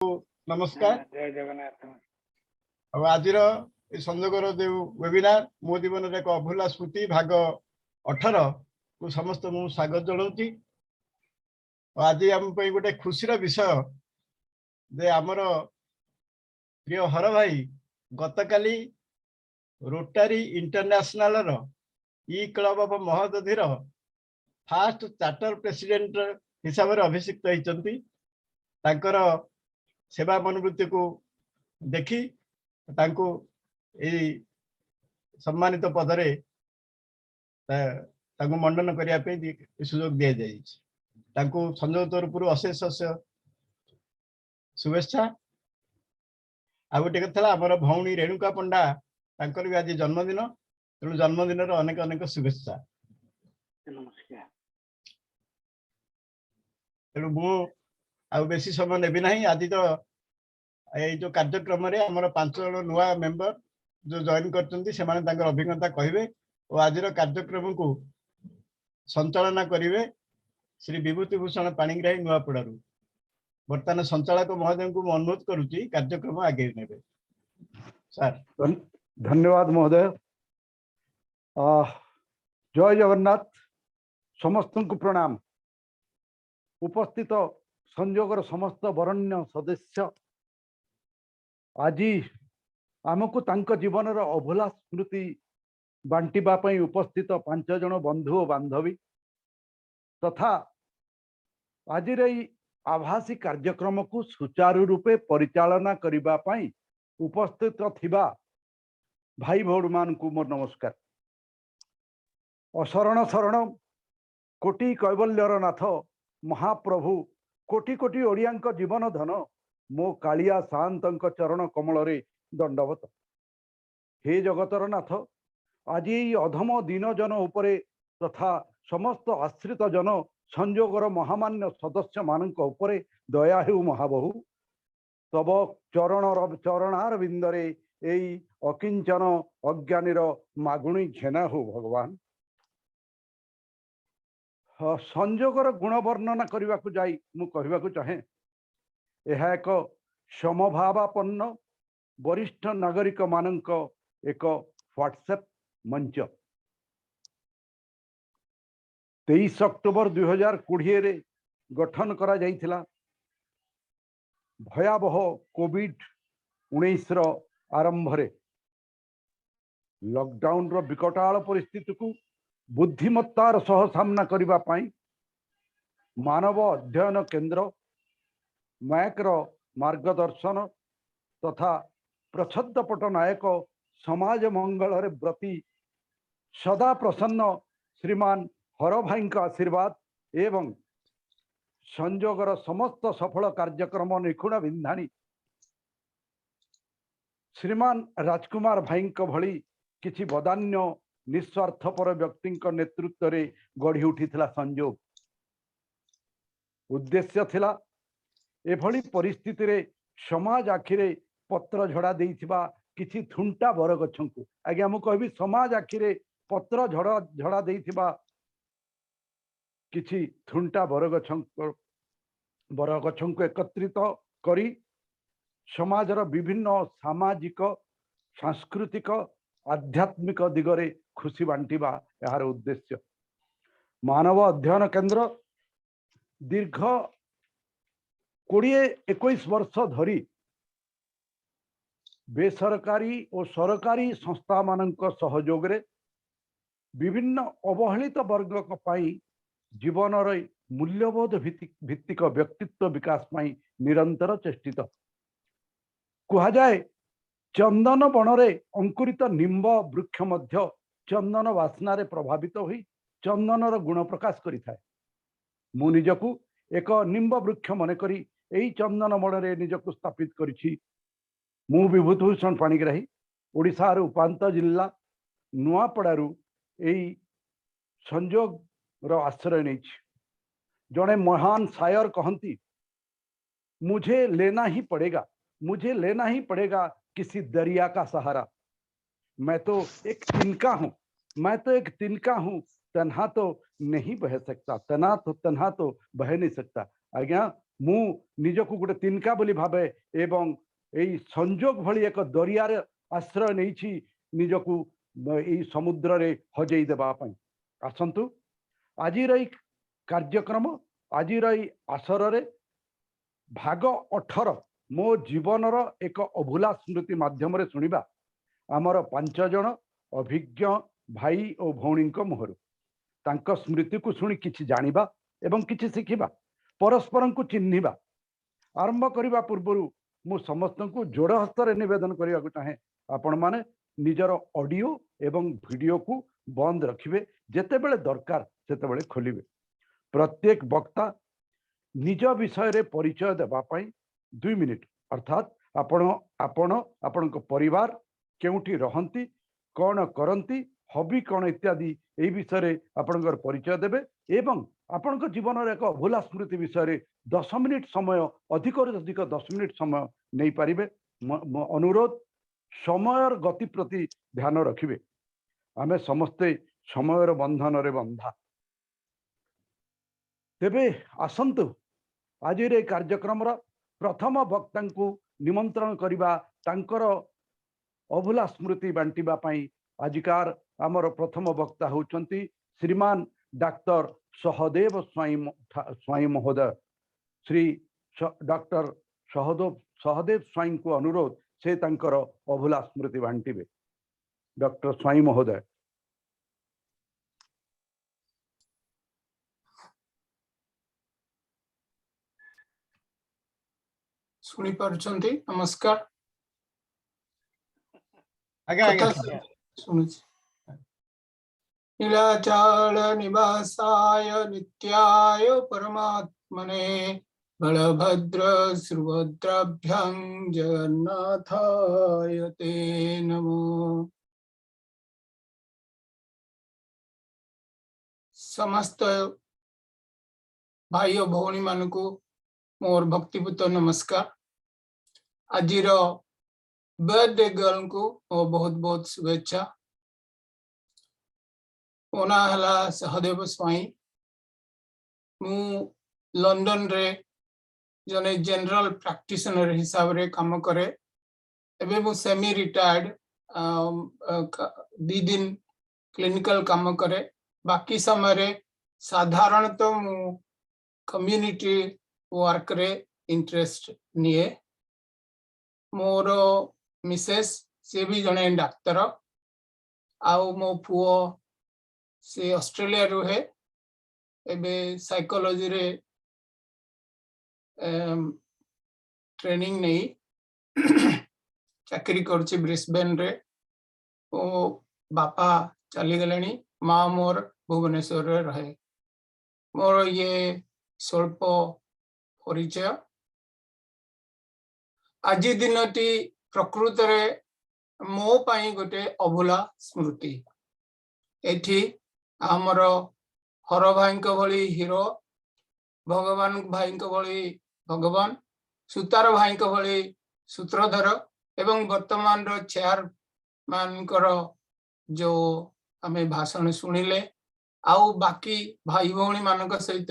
नमस्कार जय जगन्नाथ। आज संजोगर जो वेबिनार मो जीवन एक अभूला स्मृति भाग 18 को समस्त मु स्वागत जनाऊँगी। आज आम गोटे खुशीर विषय जे आमर प्रिय हर भाई गतकाली रोटारी इंटरनेशनल इ क्लब ऑफ महोदधीर फास्ट चार्टर प्रेसिडेंट हिसाब से अभिषिक्त होती सेवा मनोवृत्ति को देखी तांको सम्मानित पदरे मंडन करने सुजोग दि जाए। संजोग तरफ अशेष शुभेच्छा। आ गोटे कथा आमर भौणी रेणुका पंडा भी आज जन्मदिन, तेणु जन्मदिन अनेक अनेक शुभेच्छा। नमस्कार। तेणु मु बेसी समय नेबी ना। आज तो ये जो कार्यक्रम रे आमर 5 जन नुआ मेंबर जो जॉइन कर अभिज्ञता कहे और आज कार्यक्रम को संचालना करेंगे श्री विभूति भूषण पाणिग्राही नुआपड़ारू। बर्तमान संचालक महोदय को अनुरोध करुच्ची कार्यक्रम आगे ने सर। धन्यवाद महोदय। जय जगन्नाथ। समस्त को प्रणाम। उपस्थित संयोगर समस्त वरण्य सदस्य आज आमको तांको जीवन अभूला स्मृति बांटिबा पई उपस्थित 5 जन बंधु और बांधवी तथा आज आभासी कार्यक्रम को सुचारू रूपे परिचालना करिबा पई उपस्थित थिबा भाई भौणी मान को मोर नमस्कार। अशरण शरण कोटि कैवल्यर नाथ महाप्रभु कोटि कोटि ओडियांक जीवन धन मो कालिया शांतंक चरण कमल रे दंडवत। हे जगतर नाथ आज अधम दीन जन उपरे तथा समस्त आश्रित जन संयोगर महामान्य सदस्य मानक उपरे दया हेउ महाबहु। तब चरणार बिंदरे एई अकिंचन अज्ञानीर मागुणी घेना हो भगवान। संयोगर गुण वर्णना करने को जाई मु कहवा को चाहे यह एक समभावापन्न वरिष्ठ नागरिक मानक एक व्हाट्सएप मंच। 23 अक्टोबर 2020 रे गठन करा जाइथिला। भयावह कोविड-19 रो आरंभ रे लॉकडाउन रो विकटाल परिस्थिति को बुद्धिमत्तार सह सामना करिबा पाई मानव अध्ययन केंद्र मैक रो मार्गदर्शन तथा प्रच्छद पटनायक समाज मंगल रे व्रती सदा प्रसन्न श्रीमान हर भाई का आशीर्वाद एवं संयोगर समस्त सफल कार्यक्रम निखुण विंधाणी श्रीमान राजकुमार भाई भली किछि बदान्य निस्वार्थपर व्यक्ति नेतृत्व रे गढ़ी उठी संयोग। उद्देश्य थिला एभली परिस्थिति रे समाज आखिरे पत्र झड़ा देइथिबा किछि थुंटा बरगछ को आज्ञा मु कहबी समाज आखिरे पत्र झड़ा देइथिबा किछि थुंटा बरगछ को एकत्रित करी समाजर विभिन्न सामाजिक सांस्कृतिक आध्यात्मिक दिगरे खुशी बांटिबा यार उद्देश्य। मानव अध्ययन केंद्र दीर्घ 20-21 वर्ष धरी बेसरकारी और सरकारी संस्था मानक सहयोग रे विभिन्न अवहेलित वर्ग जीवन मूल्यबोध भित्तिक व्यक्तित्व विकास निरंतर चेष्टित। कहा जाए चंदन बणरे अंकुरित निम्ब वृक्ष मध्य चंदन वासना प्रभावित हुई चंदनर गुण प्रकाश करिथाए। मु निजकू एक निम्ब वृक्ष मन करी एई चंदन बणरे निजकू स्थापित करिछि। मु विभूति भूषण पाणिग्राही ओडिशार उपांत जिला नुआपड़ारू एई संयोग रो आश्रय नहीं। जड़े महान शायर कहती मुझे लेना ही पड़ेगा किसी दरिया का सहारा। मैं तो एक तिनका हूँ तन्हा तो नहीं बह सकता, तन्हा तो बह नहीं सकता। आज्ञा मु निजकु गोटे तिनका बोली भाबे एवं एई संजोग भली एक दरिया रे आश्रय नहीं निजकु एई समुद्र रे हजेई देबा पई आसंतु आज कार्यक्रम आज आसर रे भाग 18 मो जीवनर एक अभूला स्मृति माध्यम शुणा आमर 5 जन अभिज्ञ भाई और भौणी मुहर तांको स्मृति को शुणी किछि जानिबा एवं किछि शिखिबा परस्पर को चिन्हिबा आरंभ करने पूर्व मु समस्त को जोड़ हस्तर निवेदन करने को चाहे आपण माने निजर ऑडियो एवं वीडियो को बंद रखिबे जेते बेले दरकार सेते बेले खोलिबे प्रत्येक वक्ता निज विषय रे परिचय देबा पई 2 मिनिट अर्थात आपण परिवार केउठी रहंती कौन करंती हबी कौन इत्यादि ए विषय रे आपणकर परिचय देबे एवं आपण जीवन एक अभूला स्मृति विषय रे 10 मिनिट समय अधिक अधिक 10 मिनिट समय नहीं पारिबे अनुरोध समयर गति प्रति ध्यान रखिबे आमे समस्ते समयर बंधन रे बंधा तेबे आसंतु आज रे कार्यक्रम प्रथम वक्ता को निमंत्रण करिबा तांकर अभूला स्मृति बांटिबा पई आजिकार आमर प्रथम वक्ता होचंती श्रीमान डॉक्टर सहदेव स्वाई महोदय श्री डॉक्टर सहदेव स्वाई को अनुरोध से तांकर अभूला स्मृति बांटिबे डॉक्टर स्वाई महोदय सुनी पारुछंती नमस्कार आज्ञा आज्ञा सुनुछि नीलाचल निवासाय नित्याय परमात्मने बलभद्र सुभद्राभ्यां जगन्नाथाय ते नमो समस्त भाई और भौणी मान को मोर भक्तिपूत नमस्कार आजिर बर्थडे गर्ल को बहुत बहुत शुभेच्छा ओना हला सहदेव स्वाई मु लंदन रे जने जनरल प्रैक्टिशनर हिसाब रे काम करे एबे मु सेमी रिटायर्ड 2 दिन क्लिनिकल काम करे बाकी समय रे साधारणतः मु कम्युनिटी वर्क रे इंटरेस्ट निए मोर मिसेस से भी जने डाक्तर आउ मो पुओ से ऑस्ट्रेलिया रुहे एबे साइकोलॉजी रे ट्रेनिंग नहीं चाकरी करछि ब्रिस्बेन रे ओ बापा चली गलेनी माँ मोर भुवनेश्वर रे रहे मोर ये स्वल्प परिचय आज दिनटी प्रकृत रे मो पाई गोटे अभूला स्मृति एठी आमर हर भाई भली हीरो भगवान भाई भली भगवान सुतार भाई भली सूत्रधर एवं वर्तमान रो चेयरमैन जो आमे भाषण सुनिले आउ बाकी भाई भौणी मान सहित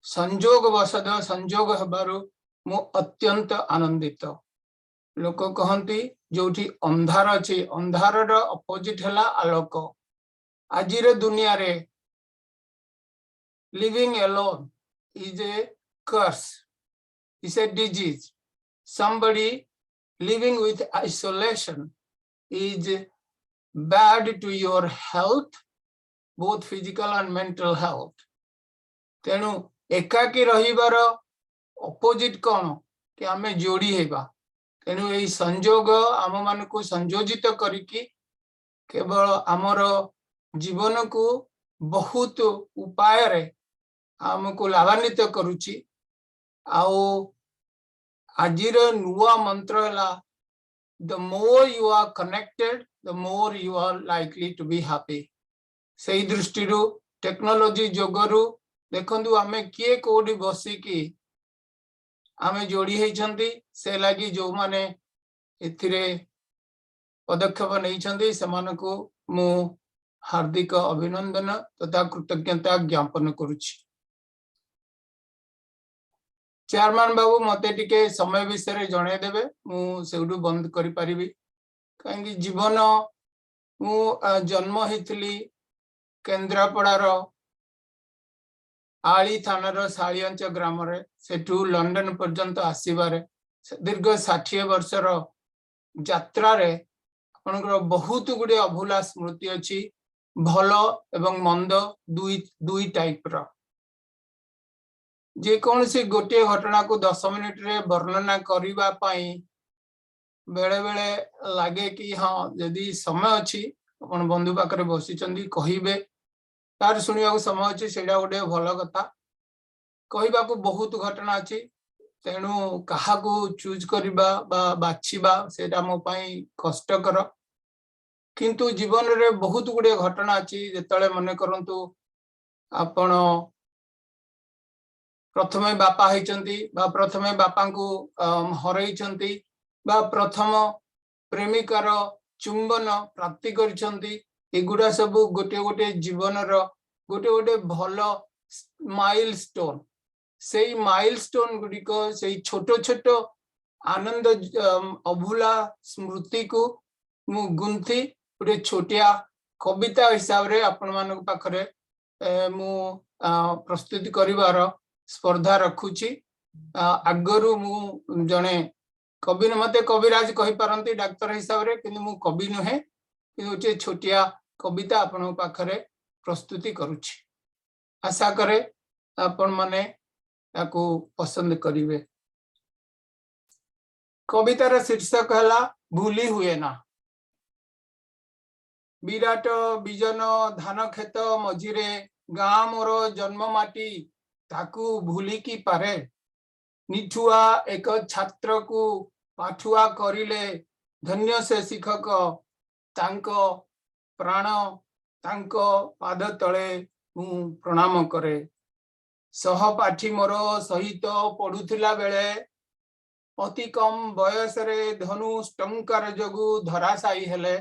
संजोग वसद संजोग हबारु मु अत्यंत आनंदित लोक कहती जोठी अंधार अच्छी अंधार अपोजिट है आलोक आजिर दुनिया रे living alone is a curse is a disease somebody living with isolation is bad to your health both physical and mental health तेणु एकाकी रहिबार अपोजिट कौन कि आमे जोड़ी हेबा तेणु यही संजोग आम मान को संयोजित करिकी केवल आमर जीवन को बहुत उपाय रे आमको लाभान्वित करुची आउ आजिर नुआ मंत्र है the more you are connected the more you are likely to be happy सही दृष्टि टेक्नोलॉजी जोगरु देखंतु आमे किए कोडी बसी की आमे जोड़ी होइछंती से लागि जो माने एथिरे पदक्षेप नहीं सेमानकु मु हार्दिक अभिनंदन तथा कृतज्ञता ज्ञापन करुछि। चेयरमैन बाबू मते टिके समय विषय जणे देबे मु सेउडू बंद करि परिबी कहीं जीवन मु जन्म हेतली केन्द्रापड़ार आली थानार शालियांच ग्राम रे सेठू लंडन पर्यंत आसीबारे दीर्घ 60 वर्षर यात्रा रे आपनकर बहुत गुडे अभूला स्मृति अछि भल एवं मंद दुई टाइप रो जे कौन से गोटे घटना को 10 मिनिट रे वर्णना करिबा पाई बेले बेले लागे कि हाँ यदि समय अच्छी अपन बंधु पाखरे बसी कहबे तार शुणा को समय अच्छी से गोटे भल कथा कहबा को बहुत घटना अच्छी तेणु क्या चूज करवा बाछिबा सेटा मो पाई कष्टकर किंतु जीवन रे बहुत गुड़े घटना अच्छी जेतले मन करंतु आपण प्रथमे बापा होइचंती बा प्रथमे बापा को हरैचंती बा प्रथम प्रेमिकार चुंबन प्राप्ति करिसंती एगुडा सब गोटे गोटे जीवन रो गोटे गोटे भल माइलस्टोन सेई माइलस्टोन गुडी को सेई छोटो छोटो आनंद अभूला स्मृति को मु गुंथी गोटे छोटिया कविता हिसाब रे आपण मानक पाखरे मु प्रस्तुति करिवार स्पर्धा रखुची आगरु मु जणे कवि मते कविराज कहि पारंती डाक्टर हिसाब रे किंतु मु कवि नुहे कि छोटिया कविता आपण पाखरे प्रस्तुति करूची आशा करे आपण माने याकू पसंद करिवे कवितार शीर्षक हला भूली हुए ना विराट विजन धान खेत मझिरे गाँ मोर जन्म माटी ताकू भूली की पारे निठुआ एक छात्र को पाठुआ करिले धन्य से शिक्षक तांको प्राण तांको पाद तले मु प्रणाम करे सहपाठी मोर सहित पढ़ुथिला बेले अति कम बयस रे धनुष टंकार जगु धराशायी हेले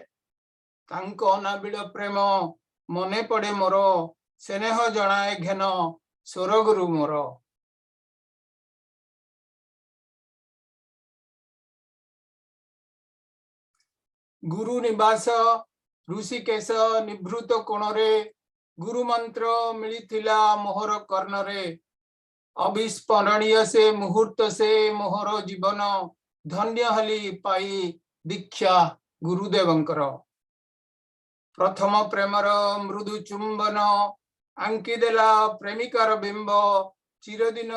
तांको अनाबिल प्रेम मने पड़े मोर स्नेह जनाए घेन स्वर्गुरु मोर गुरु निवास ऋषिकेश निभृत कोणरे गुरु मंत्र मिलिथिला मोहर कर्णरे अविस्मरणीय से मुहूर्त से मोहर जीवन धन्य हली पाई दीक्षा गुरुदेवंकर प्रथम प्रेमर मृदु चुंबन आंकी देला प्रेमिकार बिंब चिरदिन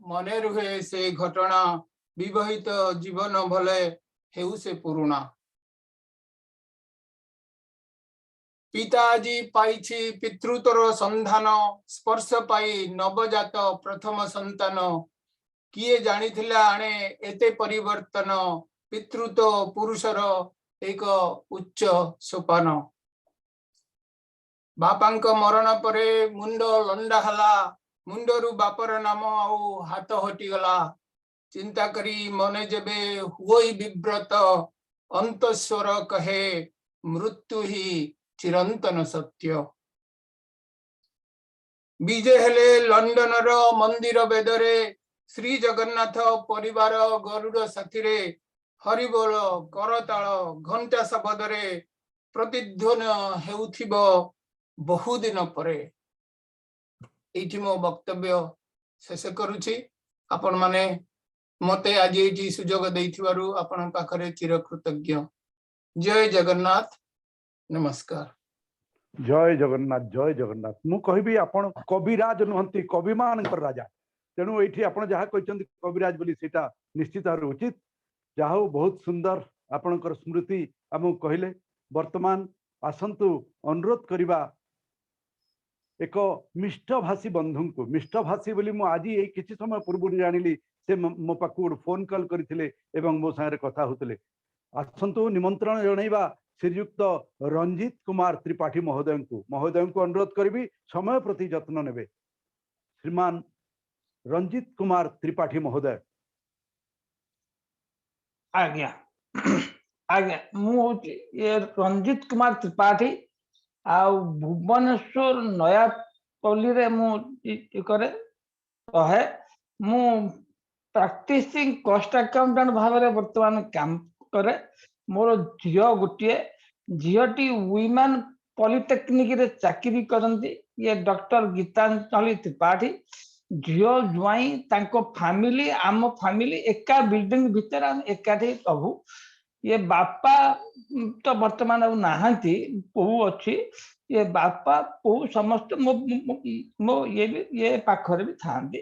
मने रुहे से घटना विवाहित जीवन भले हेउ से पुरुणा पिताजी पाइछि पितृतर संधान स्पर्श पाई नवजात प्रथम संतान किए जानी थिला आने एते परिवर्तन पितृत्व पुरुषर एक उच्च सोपान बापांक मरण परे मुंड लंडा हला मुंडरू बापर नाम आउ हाथ हटी गला चिंता करी मने जेबे हुई विव्रत अंतस्वर कहे मृत्यु ही चिरंतन सत्य विजय हेले लंडन रो मंदिर बेदरे श्री जगन्नाथ परिवार गरुड़ साथी रे हरिबोल करताल घंटा शब्दरे प्रतिध्वन हेउथिबो बहु दिन परे एठी मो वक्तव्य शेष करूची आपण माने मते आज एठी सुजोग देइथिबारु आपण पाखरे चिर कृतज्ञ जय जगन्नाथ नमस्कार जय जगन्नाथ मु कहबी आपण कविराज नुहंती कवि मानकर राजा तेणु ये आपण जहाँ कहते कविराज बोली सेटा निश्चित भाव उचित जहा बहुत सुंदर आपणकर स्मृति आमको कहले वर्तमान आसंतु अनुरोध करिबा एक मिष्टभाषी बंधु को मिष्टभाषी बोली मु आज ये किछि समय पूर्व जानिली से मो पाखु फोन कॉल करथिले एवं मो सारे कथा होतले आसंतु निमंत्रण जणैबा श्रीयुक्त रंजित कुमार त्रिपाठी महोदय को अनुरोध करी समय प्रति जत्न नेबे श्रीमान रंजित कुमार त्रिपाठी महोदय आज्ञा आज्ञा मु ये रंजित कुमार त्रिपाठी आ भुवनेश्वर नयापल्ली रे मु करे कहे मु ପ୍ରାକ୍ଟିସିଂ କଷ୍ଟ ଆକାଉଣ୍ଟାଣ୍ଟ ଭାବରେ ବର୍ତ୍ତମାନ କାମ କରେ। ମୋର ଝିଅ ଗୋଟିଏ, ଝିଅଟି ୱିମେନ୍ पॉलिटेक्निक रे चाकरी करती। ये डॉक्टर गीतांजलि त्रिपाठी। झियो ज्वाई तांको फैमिली आम फैमिली एका बिल्डिंग भीतर हम एकाठी रहू। ये बापा तो वर्तमान अब नहांती, पहू अच्छी। ये बापा पहू समस्त मो ये पाखरे भी थांती।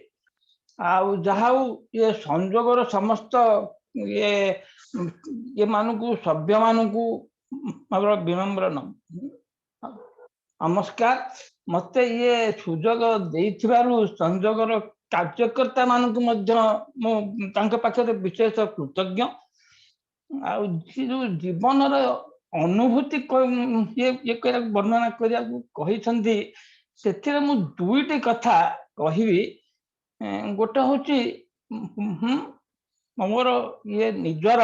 आउ जहा ये संजोगर समस्त ये मानू सभ्य मानू विनम्र नमस्कार। मते ये सुजोग देइथिबारु संजोगर कार्यकर्ता मानकु मध्य मो तांको पाखरे विशेष कृतज्ञ। आ जो जीवन अनुभूति ये वर्णना करिया कहि छंदी, सेथिरे मु दुईटी कथा कहिबी। गोटे होची मोर ये निजर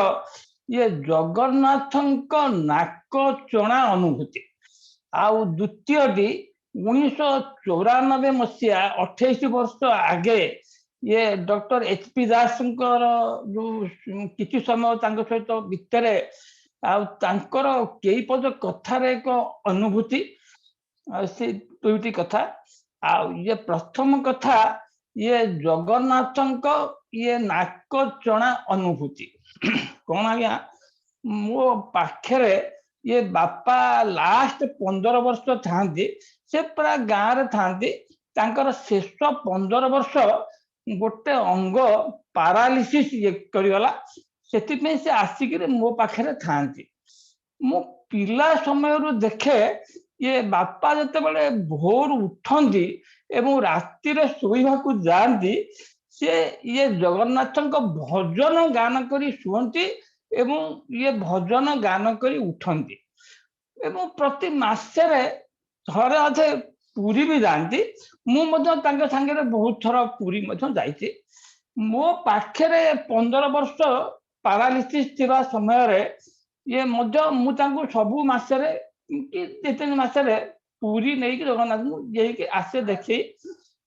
ये जगन्नाथंक नाक चणा अनुभूति। आउ द्वितीयटी 1994 मसीहा 28 वर्ष आगे ये डॉक्टर एचपी दास जो किछि समय तांको सहित भितरे आउर कई पद कथार एक अनुभूति से दुईटी कथा। ये प्रथम कथा ये जगन्नाथंक ये नाक चणा अनुभूति कौन आज्ञा मो पाखरे ये बापा लास्ट 15 वर्ष थांती। से पूरा गाँव रे थांती। तांकर शेष 15 वर्ष गोटे अंग पारालिसिस ये करिगला। सेति से आसिक मो पाखरे थांती। मो पिला समय रु देखे ये बापा जते बड़े भोर उठंती एवं राति रे सोइबा को जानती। से ये जगन्नाथंक भजन गान करी सुनती एवं ये भजन गान करी उठंती। एवं प्रति मासरे थरे अधे पुरी भी जानती। मु मध्य तांके संगे बहुत थर पुरी मध्य जाइछि। मो पाखरे 15 वर्ष पारालिसिस थिबा समय रे ये मध्य मु तांको सबु मासरे कि 2-3 मासरे पुरी नै कि जगन्नाथ मु जेई कि आसे देखि।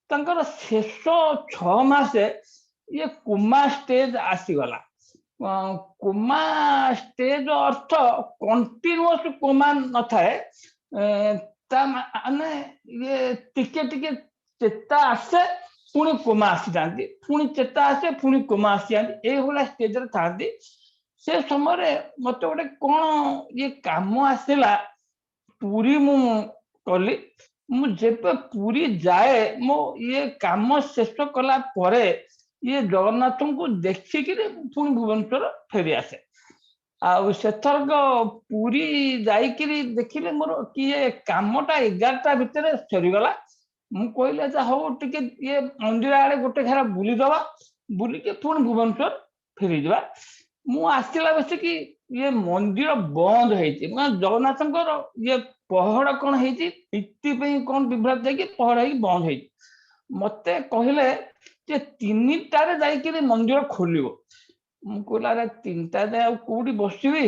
तांकर शेष 6 मास ये कोमा स्टेज आसी गला। कोमा स्टेज अर्थ कंटिन्यूअस कोमा न थाए। माने ये टिके टिके चेता आसे पुणी कोमा आसी जाती, पुणी चेता आसे पुणी कोमा आसी जाती। ए होला स्टेज रे थांती। से समय मत गोटे कौन ये काम आसला पुरी मु कली। मु जेबे पुरी जाए मो ये काम शेष कला परे ये जगन्नाथ को देखिक पुणी भुवनेश्वर फेरी आसे। आथरक पुरी जाइकिरी देखिले मोर कि ये कामटा 11टा भितर सरीगला। मु कहले अच्छा हो टिके ये मंदिर आड़े गोटे घर बुलीदवा, बुलिके पुणी भुवनेश्वर फेरी जा। मु आसला बस कि ये मंदिर बंद है। जगन्नाथंकर ये पहड़ कौन है कौन विभ्राट जाकि पहड़ है बंद है। मते कहले जे 3टारे जाइकिरी मंदिर खोलिबो। मु कहला रे 3टा जाए कोडी बसिबी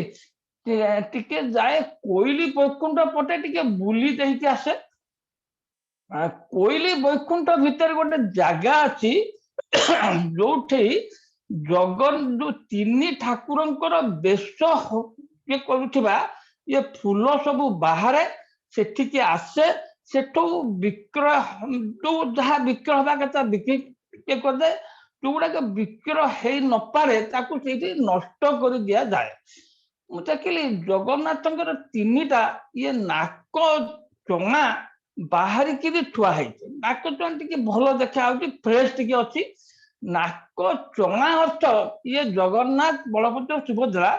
टिके जाए कोइली बैकुंठ पटे टिके बुली देइके आसे। कोइली बैकुंठ भीतर गोटे जागा अछि जोठी जगन जो 3 ठाकुरंकर बेश ये करुथिबा ये फूल सब बाहर सेठी के आसे। सेठो विक्रय जो जहा विक्रय होबा कथा बिक्री के कर दे। जोड़ा विक्रय है न पारे ताकू नष्ट कर दिया जाए। मु देखिली जगन्नाथंकर 3टा ये नाक चोंगा बाहर की ठुआ है। नाक चोंगा टिके भल देखा आउची, फ्रेश टिके अछि। नाक चोंगा अर्थ ये जगन्नाथ बलभद्र सुभद्रा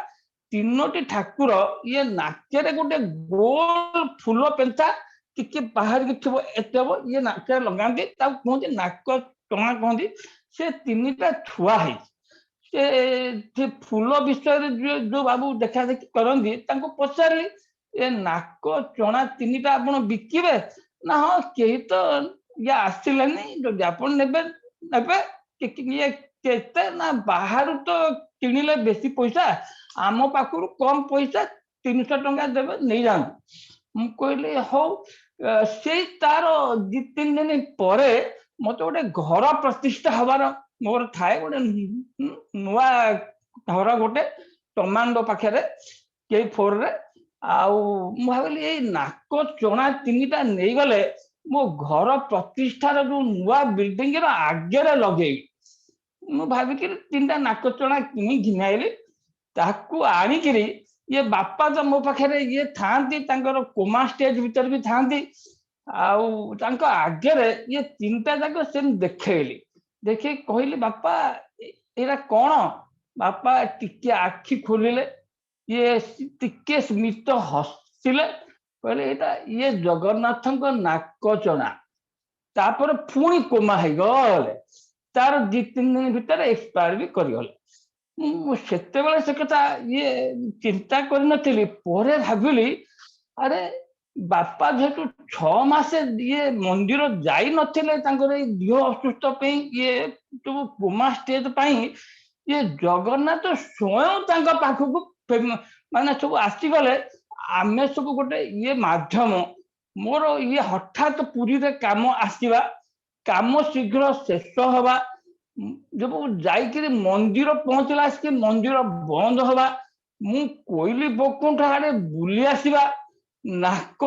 3टी ठाकुर ये नाकेरे गोटे गोल फूल पेंथा टिके बाहर की थबो एतबो ये नाक लगांती। ताकू कहते नाक चोंगा कहती। से 3टा छुआ है। से फूल विषय जो बाबू देखा देखी करती पचारि ये नाक चणा 3टा आप बिकिबे ना? हाँ कही तो ये आसिलानी जो आप केते ना बाहर तो किणिले बेसी पैसा, आम पाखु कम पैसा 300 टंका देवे नहीं जान। मु कहली हौ से तार 2-3 दिन पर मत गोटे घर प्रतिष्ठा हबार मोर थाए गोटे नुआ घर गोटे टमांडो पाखे के 4 रे आउ भाविली ये नाक चोणा 3टा नहीं गले मो घर प्रतिष्ठार जो नुआ बिल्डिंग आगे लगे मु भाविक 3टा नाक चोणा किनी घिनाइली ताकू आनिकिरी ये बापा तो मो पाखे ये थांती कोमा स्टेज भीतर भी थांती आउ तांको आगे ये 3टा जाक से देखली देखी कहली बापा एरा कौन बापा टिके आखि खोलिले ये टिके स्मित हसिले कहले एटा ये जगन्नाथ नाक चना तापर पुणी कोमा है गले तार 2-3 दिन भीतर एक्सपायर भी करिगले से से कथा ये चिंता करनथिली परे भाबिली अरे बापा जेतु 6 मास ये मंदिर जाई नथिले तांकर देह असुस्थ पे ये तो कोमा स्टेज पाई ये जगन्नाथ स्वयं तांका पाखकु माने सब आसी गले आमे सब गोटे ये माध्यम मोर ये हठात पुरी रे काम आसीबा काम शीघ्र शेष हवा जब जाइकरी मंदिर पहुंचला कि मंदिर बंद हवा मु कोइली बकुंठ आड़े बुली आसीबा नाक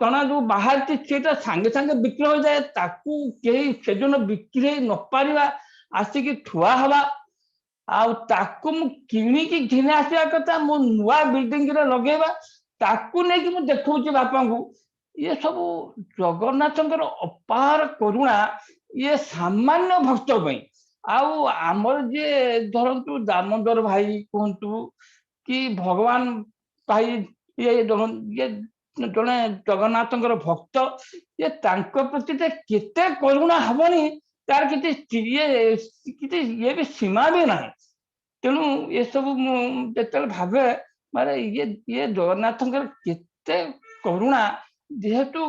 चना जो बाहर से सांगे सांगे बिक्री हो जाए ताकू कहीं से जो बिक्री न पारिबा आसिकी ठुआ हवा आउ ताकू मु किणिकी घिने आसिया कथा मो नुआ बिल्डिंग रे लगेबा ताकू नै कि मु देखौची बापा को ये सब जगन्नाथंकर अपार करुणा ये सामान्य भक्त पई आउ आमर जे धरंतु दामोदर भाई कहंतु कि भगवान भाई ये जने जगन्नाथंकर भक्त ये तांको प्रति केते करुणा हबनी तार किसी ये भी सीमा भी ना तेणु ये सब मुझे भावे मारे ये जगन्नाथंकर केते करुणा जेहेतु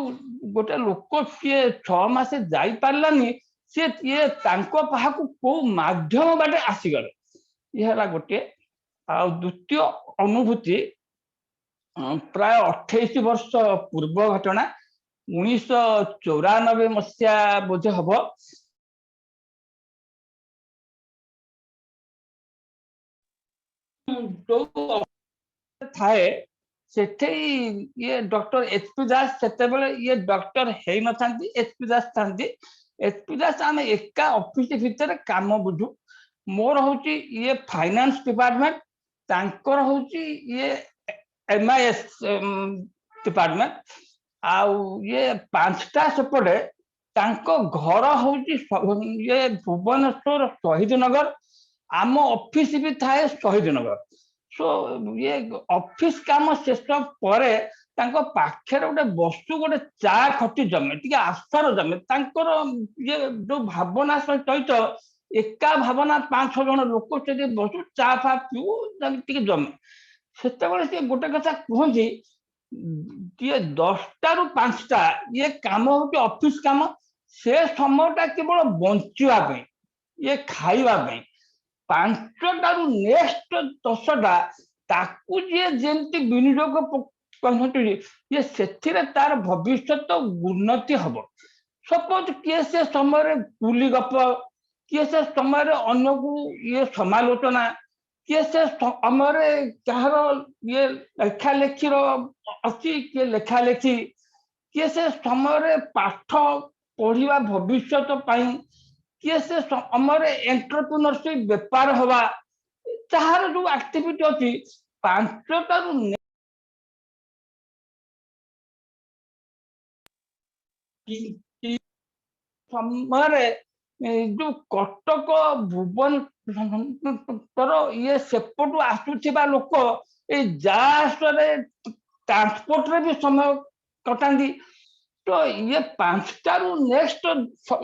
गोटे लोक सी 6 मास जाई पारलानी सी ये तांको पाहाकु को माध्यम बाटे आसीगले ये हला गोटे आ द्वितीय अनुभूति प्राय 28 वर्ष पूर्व घटना 1994 मसीहा बोझ हम जो थाए सेठे ये डॉक्टर एचपी दास से ये डॉक्टर है न एचपी दास था एचपी दास आम एका ऑफिस भितर काम बुझू मोर हूँ ये फाइनेंस डिपार्टमेंट तांकर हूँ ये एमआईएस डिपार्टमेंट आउ ये 5टा सेपटे तांको घर हूँ ये भुवनेश्वर शहीद नगर आम ऑफिस भी थाए शहीद नगर सो ये ऑफिस काम शेष पर पाखे गोटे वस्तु गोटे चा खटी जमे टी आस्था जमे तांकर ये जो भावना सहित एका भावना 5-6 जन लोक से बसु चा फा पीऊ टी जमे से गोटे कथा कहती ये 10टा ରୁ 5टा ये काम हूँ ऑफिस काम से समयटा केवल बंचापी ये खाइबा 5टा ରୁ नेक्स्ट 10टा ताकू जे जेंती विनियोग ये से तार भविष्य उन्नति हम सपोज किए से समय गुली गप किए से समय अन्य को ये समालोचना किए से समय कहार ये लेखा लेखी अच्छी किए लेखा लेखी किए से समय पाठ पढ़ा भविष्य किए से समय एंटरप्रेन्योरशिप बेपार हवा तार जो एक्टिविटी अच्छी 5टा ରୁ समय जो कटक भुवन ये सेपटू आसुवा लोक ये ट्रांसपोर्ट रे भी समय कटाती तो ये 5टा ରୁ नेक्स्ट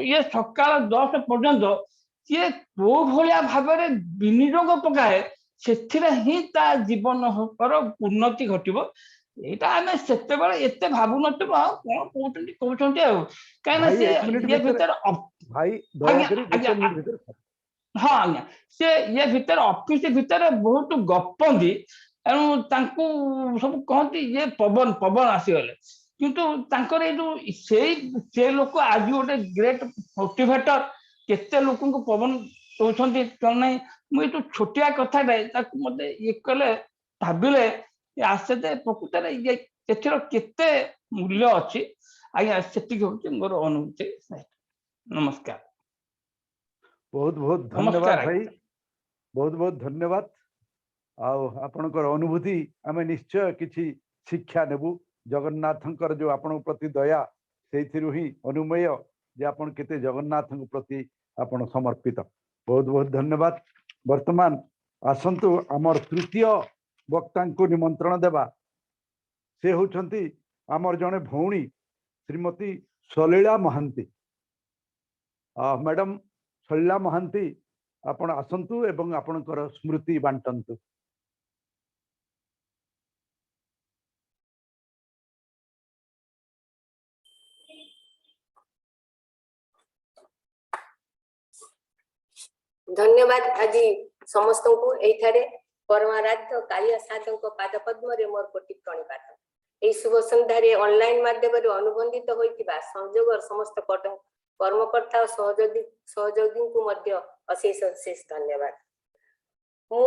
ये सकाल 10 पर्यंत ये को भाया भाव विनियोग पकाए से ही जीवन उन्नति घटव एटा आमे सेते बेले एते भाबु नथिबो कौन कहउछन्ते कहीं ये भीतर भाई दया करी 2 मिनिट भीतर हाँ आज्ञा से ये भीतर ऑफिस भीतर बहुत गपंदी एणु तांकू सब कहती ये पवन पवन आसीगले किंतु तांकर ए जो से लोक आज गोटे ग्रेट मोटिवेटर केते लोक पवन दौरान कौन ना मुझे तो छोटिया कथा मत ये कले भाविले आसे प्रकृत केते मूल्य अच्छी आज्ञा से मोर अनुभूति। नमस्कार। बहुत बहुत नमस्कार धन्यवाद आज्ञा। भाई, बहुत बहुत धन्यवाद। आपणकर अनुभूति आम निश्चय किसी शिक्षा नेबू। जगन्नाथंकर जो आपण प्रति दया से ही अनुमेय जे आपण केते जगन्नाथ प्रति आपण समर्पित। बहुत बहुत धन्यवाद। वर्तमान आसंतु आमर तृतीय वक्ता को निमंत्रण देवा। से होछंती आमर जने भौणी श्रीमती सलीला महांती। मैडम सलीला महांती आपण आसंतु एवं आपणकर स्मृति बांटंतु। धन्यवाद। आज समस्त को एठारे परमाराध्य कालिया साधन को पाद पद्म रे मोर कोटि प्रणिपात। ए शुभ संध्यारे ऑनलाइन माध्यम रे अनुबंधित होइतिबा संजोगर समस्त कर्मकर्ता और सहयोगी को मध्य अशेष अशेष धन्यवाद। मु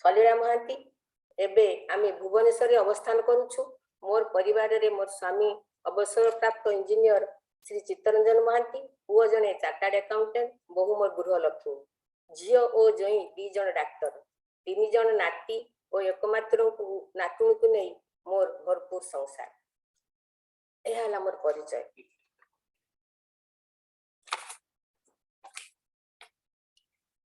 सलीला महांती एबे आमे भुवनेश्वर अवस्थान करूछु। मोर परिवार रे मोर स्वामी अवसर प्राप्त इंजीनियर श्री चित्तरंजन महांती, पुओ जने चार्टर्ड अकाउंटेंट, बहु मोर गृहलक्ष्मी, झियो ओ जई 2 जन डाक्टर, 3 जन नाती और एकमात्र नातुणी को नहीं मोर भरपूर संसार। यह हला मोर परिचय।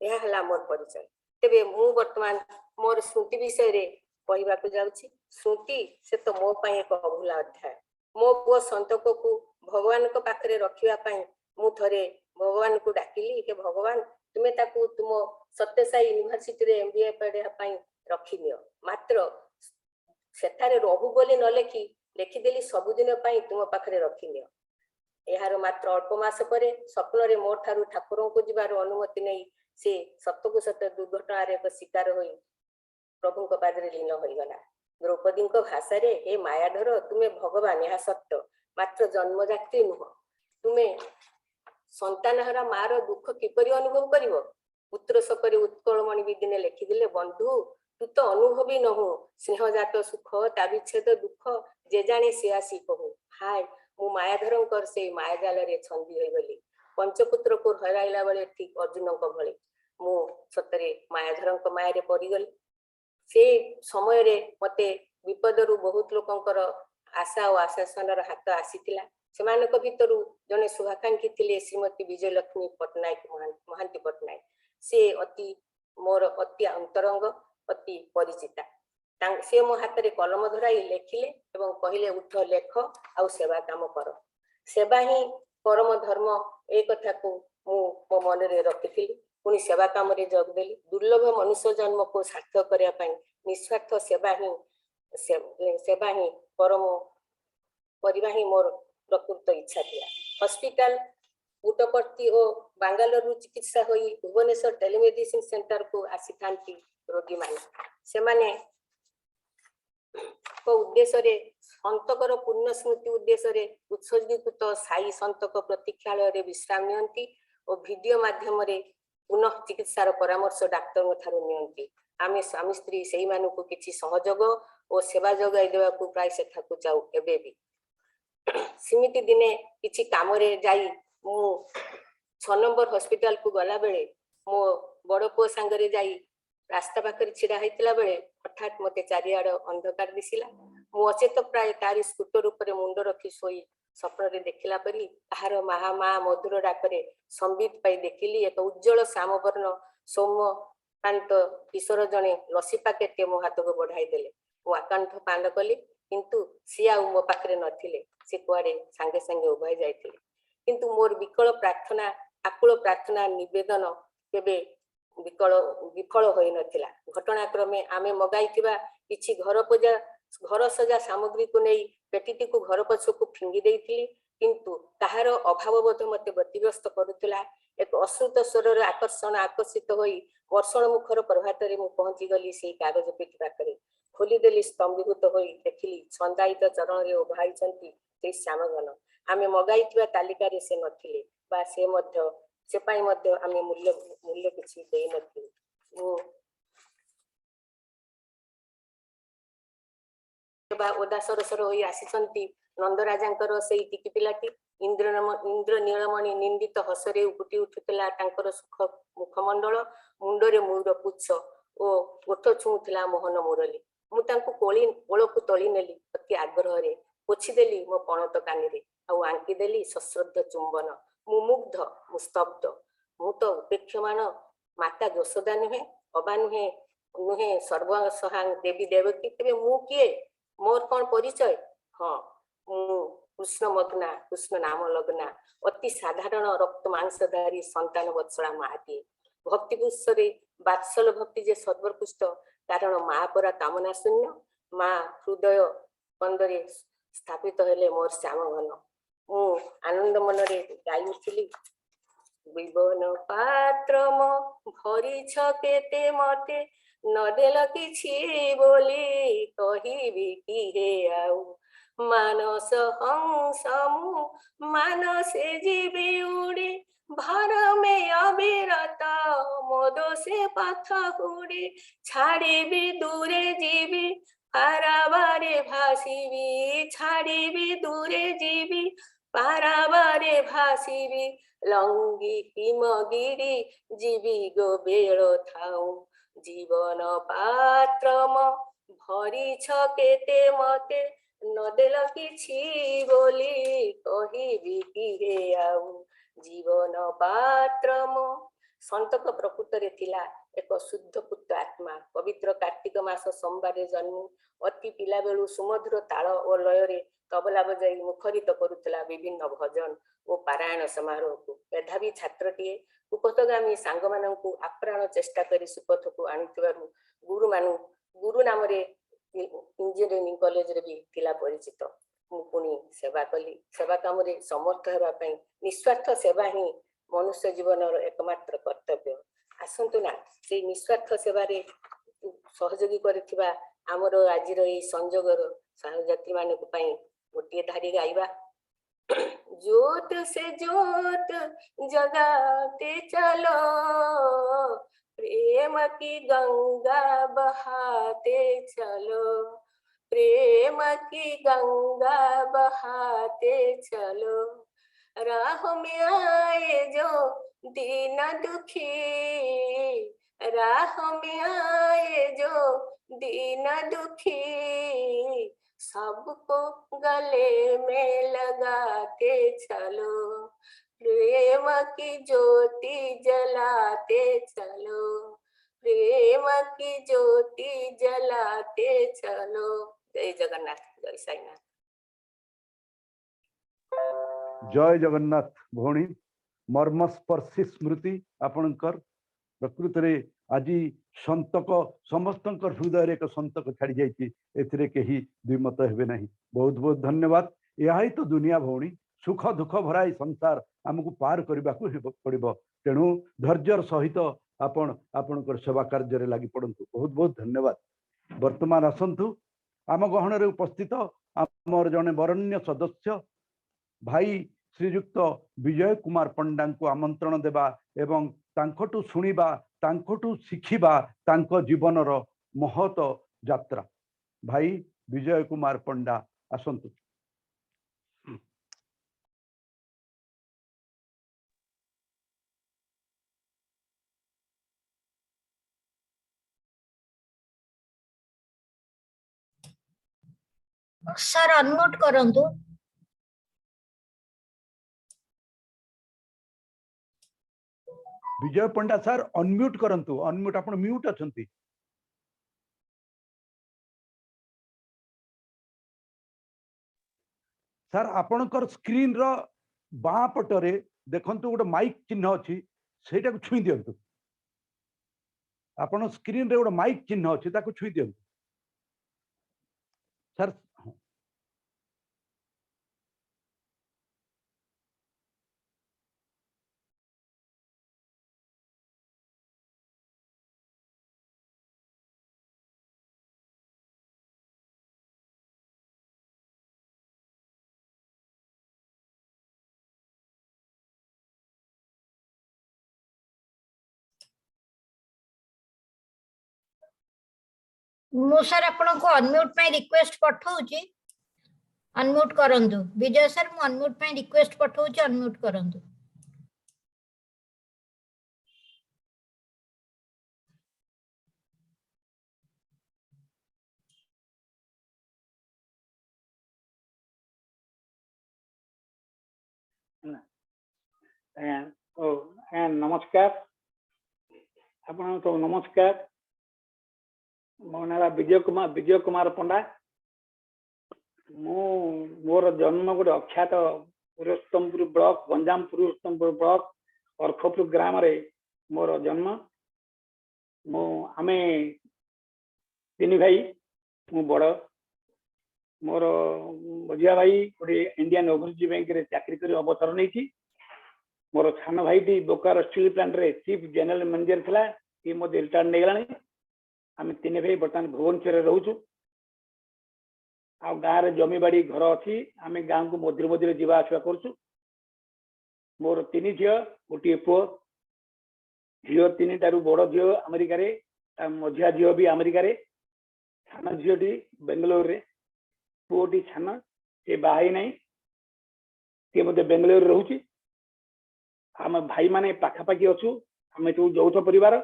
यह हला मोर परिचय। तेबे मु वर्तमान मोर स्मृति विषय रे कहबा को जाउछि। स्मृति से तो मो पई एक अभूला अध्याय। मो पुओ संतको को भगवान को पाखरे रखिया पई मु थरे भगवान को डाकिली के भगवान तुमे ताकू तुम सत्यसाई यूनिवर्सिटी रे एमबीए पढ़िया पई रखिनियो। मात्र सेठारे रहू बोली न लेखि देली सबुदिन पई तुम पाखरे रखिनियो। यार मात्र अल्प मास परे स्वप्न रे मोर ठारू ठाकुरों को जिबार अनुमति नहीं से सत्य सत्य दुर्घटना रे एक शिकार होई प्रभु को पादरे लीन होई गला। द्रौपदी को भाषा रे हे मायाधर तुमे भगवान यह सत्य, मात्र जन्मजात्री नुह। तुमे संतानहरा मार दुख किपरि अनुभव करिवो। पुत्र सपरे उत्कलमणि विदिने लिखिदिले बंधु तू तो अनुभवी नहु, स्नेहजात सुख ता विच्छेद दुख जे जाने से आसी कहू। हाय मु मायाधरंकर से मायाजाल रे छंदी होई गली। पंचपुत्र को हराइला बेले ठीक अर्जुन को भली मु सतरे मायाधरंक माया पड़ी गली। से समय रे मते विपदरु बहुत लोकंकर आशा और आशासन हाथ आसीथिला। सेमानक भितरु जने शुभाकांक्षी थिले श्रीमती विजयलक्ष्मी पटनायक महांती पटनायक। से अति मोर अति अंतरंग अति परिचिता। से मो हाथ रे कलम धराई लेखिले एवं कहिले उठ लेख आ सेवा काम कर। सेवा ही परम धर्म ए कथा को मु मो मन रे रखिथिली। पुणी सेवा काम रे जोग देली। दुर्लभ मनुष्य जन्म को सार्थक करिया पई निस्वार्थ सेवा ही परम परिवा ही मोर प्रकृत इच्छा थिया। हॉस्पिटल पुटपर्ती और बांगालोर चिकित्सा होई भुवनेश्वर टेलीमेडिसिन सेंटर को आसी थांती रोगी माने। से माने को उद्देश्य रे संतकर पुण्य स्मृति उद्देश्य रे उत्सर्गीकृत साई संतक प्रतीक्षालय रे विश्राम नियंती और वीडियो माध्यम रे पुनः चिकित्सार परामर्श डाक्टर ठारू नियंती। आमे स्वामी स्त्री सेही मानकु किछि सहयोग और सेवा जोगाई देवा को प्राय सेठाकु जाऊ एबे भी। सिमिति दिने किछि काम रे जाई मु 6 नंबर हॉस्पिटल को गला बेले मो बड़ पो संगरे जाई रास्ता पाखरे छिड़ा हैतिला बेले हठात मते चारियाड अंधकार दिसिला। मु अचेत प्राय तारी स्कूटर ऊपर मुंड रखी सोई स्वप्न रे देखिला परी ताहार महामा मधुर डाकरे संबित पाई देखिली एक उज्जवल श्यामवर्ण सौम्य कांत किशोर जने लसी पाकेट मो हाथ को बढ़ाई देले। मु आकांठ पान कली किंतु सी आ मो पाखरे नथिले। से कुआडे संगे संगे उभाई जाइथिले। किंतु मोर विकल प्रार्थना आकुल प्रार्थना निवेदन केबे विफल होई नथिला। घटनाक्रमे आमे मगाइथिबा किछि घर सजा सामग्री को नहीं पेटीटी को घर पछकु फिंगी देइथिली। किंतु ताहार अभाव बोध मते व्यतिग्रस्त करुथिला। एक अश्रुत स्वर आकर्षण आकर्षित होई वर्षण मुखर प्रभात रे मु पहुंची गली से कागज पेटी पाखरे। खोलीदेली स्तंभीभूत होई देखिली छंदायित चरण रे ओभाइछंती से श्यामघन आमे मगाइथिबा तालिकारे से नथिले बा से मध्य से पाई मध्य आमे मूल्य मूल्य किछि देई नथिले बा ओदा सरसर होई आसीछंती नंदराजांकर सेई टिकी पिलाटी इंद्र नीलमणि निंदित हसरे उपुटी उठुतला तांकर सुख मुखमंडल मुंडरे मयूर पुच्छ ओ ओठ छुउतला मोहन मुरली मु तांको कोळकु तळी नेली अति आग्रहरे पोछिदेली मो पणत कानिरे आउ आंकिदेली सश्रद्ध चुंबन मु मुग्ध मु स्तब्ध मु तो उपेक्षमान माता यशोदा नुहे अबा नुहे नुहे सर्वसहां देवी देवकी तेबे मु किए मोर कौन परिचय हाँ कृष्ण मग्ना कृष्ण नाम लग्ना अति साधारण रक्त मांसधारी संतान वत्सला माती भक्ति पुष्परे बात्सल भक्ति जे सर्वोत्कृष्ट कारण माँ परा कामना शून्य माँ हृदय कंदरे स्थापित हेले मोर श्याम घन मु आनंद मनरे गाई उठिली विवन पात्र मो भरी केते मते नदेल किछि बोली कहिबी कि हे आउ मानस हंस मु मानसे जीवी उड़े भर में अविरत मोदो से पथ उड़े छाड़िबी दूरे जीवी पारावारे भासिबी छाड़िबी दूरे जीवी पारावारे भासिबी लंगी हिमगिरी जीवी गो बेल थाऊ जीवन पात्र भरी केते मते नदेल किछि बोली कहिबी कि हे आउ जीवन पात्र संतक प्रकृत रे थिला एक शुद्ध पुत्र आत्मा पवित्र कार्तिक मास सोमवार जन्म अति पिला बेलू सुमधुर ताल और लय रे तबला बजाई मुखरित करुतला विभिन्न भजन और पारायण समारोह को मेधावी छात्रटीए कुपथगामी सांग मानू आप्राण चेष्टा करी सुपथ को आनिथिबारु गुरु नाम रे इंजीनियरिंग कॉलेज रे भी थिला परिचित मु पुणी सेवा कली सेवा काम रे समर्थ हेबा पई निस्वार्थ सेवा ही मनुष्य जीवन एकमात्र कर्तव्य आसंतु ना से निस्वार्थ सेवा रे सहयोगी करथिबा आमर आज संजोगर सहयात्री मानक पई गोटे धारी गाइबा जोत से जोत जगाते चलो प्रेम की गंगा बहाते चलो प्रेम की गंगा बहाते चलो राह में आए जो दीन दुखी राह में आए जो दीन दुखी सबको गले में लगाते चलो प्रेम की ज्योति जलाते चलो प्रेम की ज्योति जलाते चलो जय जगन्नाथ जय साईनाथ जय जगन्नाथ भौणी मर्मस्पर्शी स्मृति आपणकर प्रकृत रे आज संतक समस्त हृदय एक संतक छाड़ी जाइए एथिरे कहीं द्विमत हेबे नहीं बहुत बहुत धन्यवाद यही तो दुनिया भौणी सुख दुख भराई संसार आमको पार करने को पड़ो तेणु धैर्यर सहित आपणकर सेवा कार्य लगी पड़तु बहुत बहुत धन्यवाद वर्तमान आसतु आम गहन उपस्थित आमर जड़े बरण्य सदस्य भाई श्रीयुक्त विजय कुमार पंडा को आमंत्रण देवा एवं तांकटू शुणिबा तांकटू शिखिबा तांको जीवनर महत यात्रा भाई विजय कुमार पंडा आसंतु सर अनम्यूट करंतु विजय पंडा सर अनम्यूट करंतु अनम्यूट आपण म्यूट अछंती सर आपणकर स्क्रीन रो बाँ पटरे देखंतु गोटे माइक चिन्ह अछि सेटा को छुई दियंतु आपण स्क्रीन रे गोटे माइक चिन्ह अछि ताको छुई दियंतु सर मु सर आपन को अनम्यूट पे रिक्वेस्ट पठाउची अनम्यूट करंतु विजय सर मु अनम्यूट पे रिक्वेस्ट पठाउची अनम्यूट करंतु नमस्कार आपण तो नमस्कार मो ना विजय कुमार पंडा मोर जन्म गोटे अख्यात पुरुषोत्तमपुर ब्लॉक गंजाम पुरुषोत्तमपुर ब्लॉक अर्खपुर ग्राम रे मोर जन्म मो आमे तीन भाई मु बड़ मोर मझिया भाई गोटे इंडियन ओवरसीज बैंक रे चाकरी कर अवसर नहीं मोर सान भाई बोकारो स्टील प्लांट रे चीफ जनरल मैनेजर थिला कि मोदे रिटायर नहीं गलानी आम तीन भाई बर्तमान भुवनेश्वर रोचु आ गाँव रे जमी बाड़ी घर अच्छी आम गाँव को मझे मझे जावा आसवा करुचु मोर तीन झील गोटे पुओ झील तीन टारू बड़ झील अमेरिका रे मझिया झील भी अमेरिका रे सान झीलटी बेंगलोर रे पुओटी छान से बाहई नहीं सी मत बेंगलोर रोचे आम भाई माने पाखापाखि अच्छु आम सब यौथ परिवार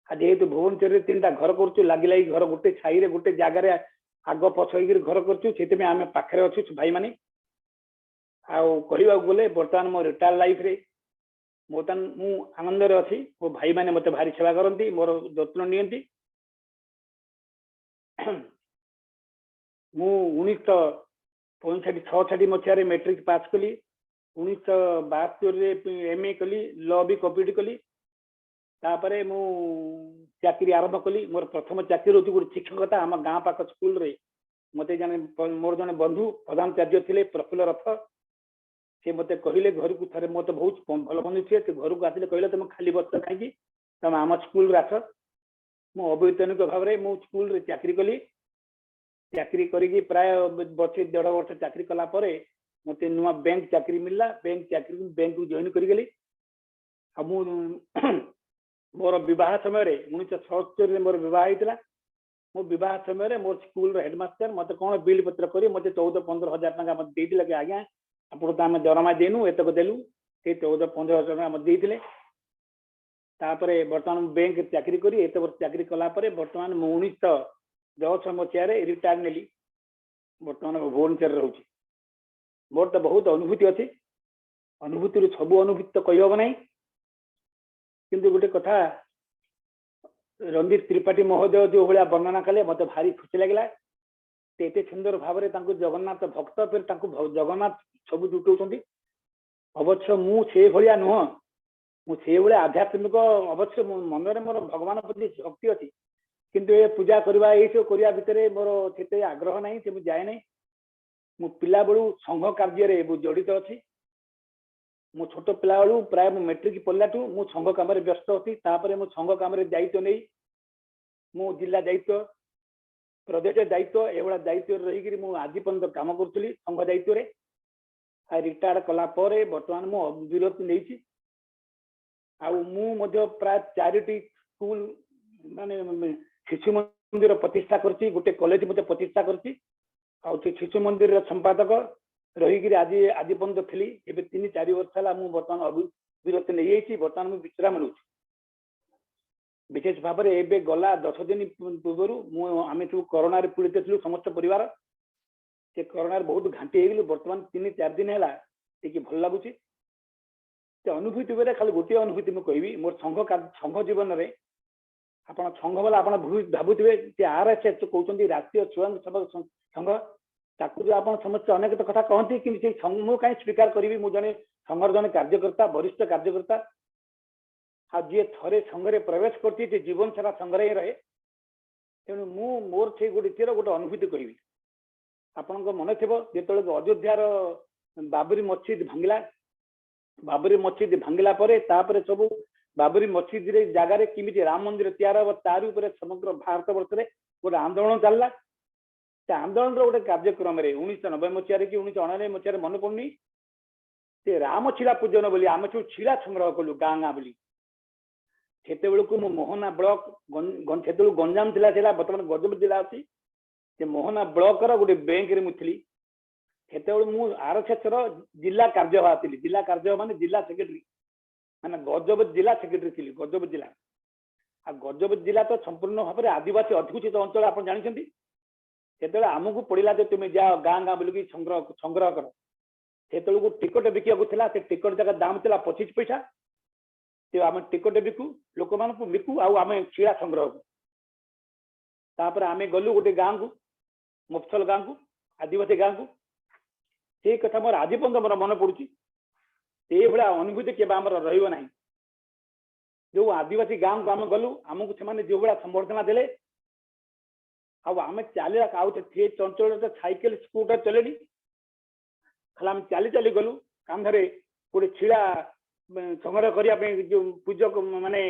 आज जेहेतु भुवनेश्वर तीन टा घर करुचु लगी लगी घर गोटे छाई रे गोटे जगार आग पछ घर करुचु आम पाखे अच्छु भाई माने कहवाक गले बर्तमान मो रिटायर लाइफ रे बर्तमान मु आनंद रे अच्छी मो भाई माने मते भारी सेवा करती मोर जत्न नियंती मु 1965 मसीह मैट्रिक पास कली 1972 एमए कली लॉ भी कंप्लीट कली तापरे मु चाकरी आरंभ कली मोर प्रथम चाकरी होती गोटे शिक्षकता आम गाँ पाख स्कूल रे मते जाने मोर जने बंधु प्रधानाचार्य थिले प्रफुल्ल रथ से मते कहले घर को थरे मते बहुत भल बंधु थे घर को आसिले कहले तुम खाली बस कहीं तुम आम स्कूल रे आस मु अवैतनिक भाव में मु स्कूल रे चाकरी कली चाकरी करी प्राय वर्ष 1.5 वर्ष चाकरी कला परे मत नुआ बैंक चाकरी मिलला बैंक को जॉइन करी मोर विवाह समय 1977 मोर विवाह होता मो विवाह समय मोर स्कूल हेडमास्टर मत कौन बिल पत्र कर मत 14-15 हजार टाँग मत देते कि आज्ञा आपको तो आम दरमा देनु एतक देलु से 14-15 हजार टाँग मत देते बर्तमान बैंक चाकरी करी एत वर्ष चाकरी कला बर्तमान 1910 मसीह रिटायर नेली बर्तमान भुवनेश्वर रोचे मोर तो बहुत अनुभूति अच्छी अनुभूति सब अनुभूति तो कही हम ना किंतु गोटे कथा रणदीप त्रिपाठी महोदय जो भाया वर्णना कले मत भारी खुशी लगे एत सुंदर भाव में जगन्नाथ भक्त फिर जगन्नाथ सब जुटाऊँ अवश्य मुझे भाया नुह मुझे भाया आध्यात्मिक अवश्य मनरे मोर भगवान प्रति शक्ति अच्छी किंतु ये पूजा करवा ये सब करने भितर मोर से आग्रह ना से जाए ना मु पिला बेलू संघ कार्य जड़ित अच्छी मु छोट पिला बेलू प्राय मैट्रिक पढ़लाठू मु संघ काम व्यस्त अच्छी मु संघ काम दायित्व नहीं मु जिला दायित्व प्रदेश दायित्व एभा दायित्व रही मु आज पर्यंत काम करी संघ दायित्व रिटायर कला बर्तमान मु विरति नहीं प्राय 4टी स्कूल माने शिशु मंदिर प्रतिष्ठा करछि गोटे कॉलेज मते प्रतिष्ठा करछि शिशु मंदिर संपादक रही आज पर्यंत थी ए 3-4 वर्ष है बर्तमान विरति नहीं बर्तमान मुझे विश्राम लूँ विशेष भाव में गला 10 दिन पूर्व आम सब कोरोना पीड़ित थी समस्त परिवार से कोरोना बहुत घाटी हो बर्तमान 3-4 दिन है भल लगुच अनुभूति बेले खाली गोटे अनुभूति मुझे कहबी मोर संघ जीवन में आप संघ वाला आप भावुवे RSS कहते राष्ट्रीय स्वयं सेवक संघ ताकू जो आप समस्त अनेक कथा कहती कि मुझे कहीं स्वीकार करी मुझे जड़े संघर जड़े कार्यकर्ता वरिष्ठ कार्यकर्ता आ जी थे संघरे प्रवेश करती जीवन सारा संघरे ही रहे तेणु मोर से गोटे गोटे अनुभूति कहबी आपण मन थी जो अयोध्यार बाबरी मस्जिद भांगिला बाबरी मस्जिद भांगिला तापर सब बाबरी मस्जिद जगार किमी राम मंदिर तैयार हम तार समग्र भारत वर्ष में गोटे आंदोलन चलला आंदोलन गोटे कार्यक्रम 1990 मसीह कि 1999 मसीह मन पड़नी से राम छिला पूजन बोली आम सब छिला संग्रह कलु गाँ गाँ बोली ସେତେବେଳକୁ ମୁଁ ମୋହନା ବ୍ଲକ ସେତେବେଳକୁ ଗଞ୍ଜାମ ଥିଲା, ସେଟା ବର୍ତ୍ତମାନ ଗଜପତି ଜିଲ୍ଲା ଅଛି। ସେ ମୋହନା ବ୍ଲକର ଗୋଟେ ବ୍ୟାଙ୍କରେ ମୁଁ ଥିଲି। ସେତେବେଳେ ମୁଁ RSSର ଜିଲ୍ଲା କାର୍ଯ୍ୟବାହ ଥିଲି। ଜିଲ୍ଲା କାର୍ଯ୍ୟବାହ ମାନେ ଜିଲ୍ଲା ସେକ୍ରେଟାରୀ, ମାନେ ଗଜପତି ଜିଲ୍ଲା ସେକ୍ରେଟାରୀ ଥିଲି। ଗଜପତି ଜିଲ୍ଲା, ଆଉ ଗଜପତି ଜିଲ୍ଲା ତ ସମ୍ପୂର୍ଣ୍ଣ ଭାବରେ ଆଦିବାସୀ ଅଧିକୂଚିତ ଅଞ୍ଚଳ, ଆପଣ ଜାଣିଛନ୍ତି। ସେତେବେଳେ ଆମକୁ ପଡ଼ିଲା ଯେ ତୁମେ ଯାଅ ଗାଁ ଗାଁ ବୁଲିକି ସଂଗ୍ରହ କର। ସେତେବେଳକୁ ଟିକଟ ବିକିବାକୁ ଥିଲା, ସେ ଟିକଟ ଯାକ ଦାମ ଥିଲା 25 ପଇସା। ସେ ଆମେ ଟିକଟ ବିକୁ, ଲୋକମାନଙ୍କୁ ବିକୁ, ଆଉ ଆମେ ଛିଡ଼ା ସଂଗ୍ରହ କରୁ। ତାପରେ ଆମେ ଗଲୁ ଗୋଟେ ଗାଁକୁ, ମଫସଲ ଗାଁକୁ, ଆଦିବାସୀ ଗାଁକୁ। ସେଇ କଥା ମୋର ଆଜି ପର୍ଯ୍ୟନ୍ତ ମୋର ମନେ ପଡୁଛି। ସେଇଭଳିଆ ଅନୁଭୂତି କେବେ ଆମର ରହିବ ନାହିଁ। ଯୋଉ ଆଦିବାସୀ ଗାଁକୁ ଆମେ ଗଲୁ, ଆମକୁ ସେମାନେ ଯୋଉ ଭଳିଆ ସମ୍ବର୍ଦ୍ଧନା ଦେଲେ, ଆଉ ଆମେ ଚାଲିଲା ଆଉ ସେ ଅଞ୍ଚଳରେ ସାଇକେଲ ସ୍କୁଟର ଚଲେନି, ଖାଲି ଆମେ ଚାଲି ଚାଲି ଗଲୁ। କାନ୍ଧରେ ଗୋଟେ ଛିଡ଼ା ସଂଗ୍ରହ କରିବା ପାଇଁ ଯୋଉ ପୂଜକ ମାନେ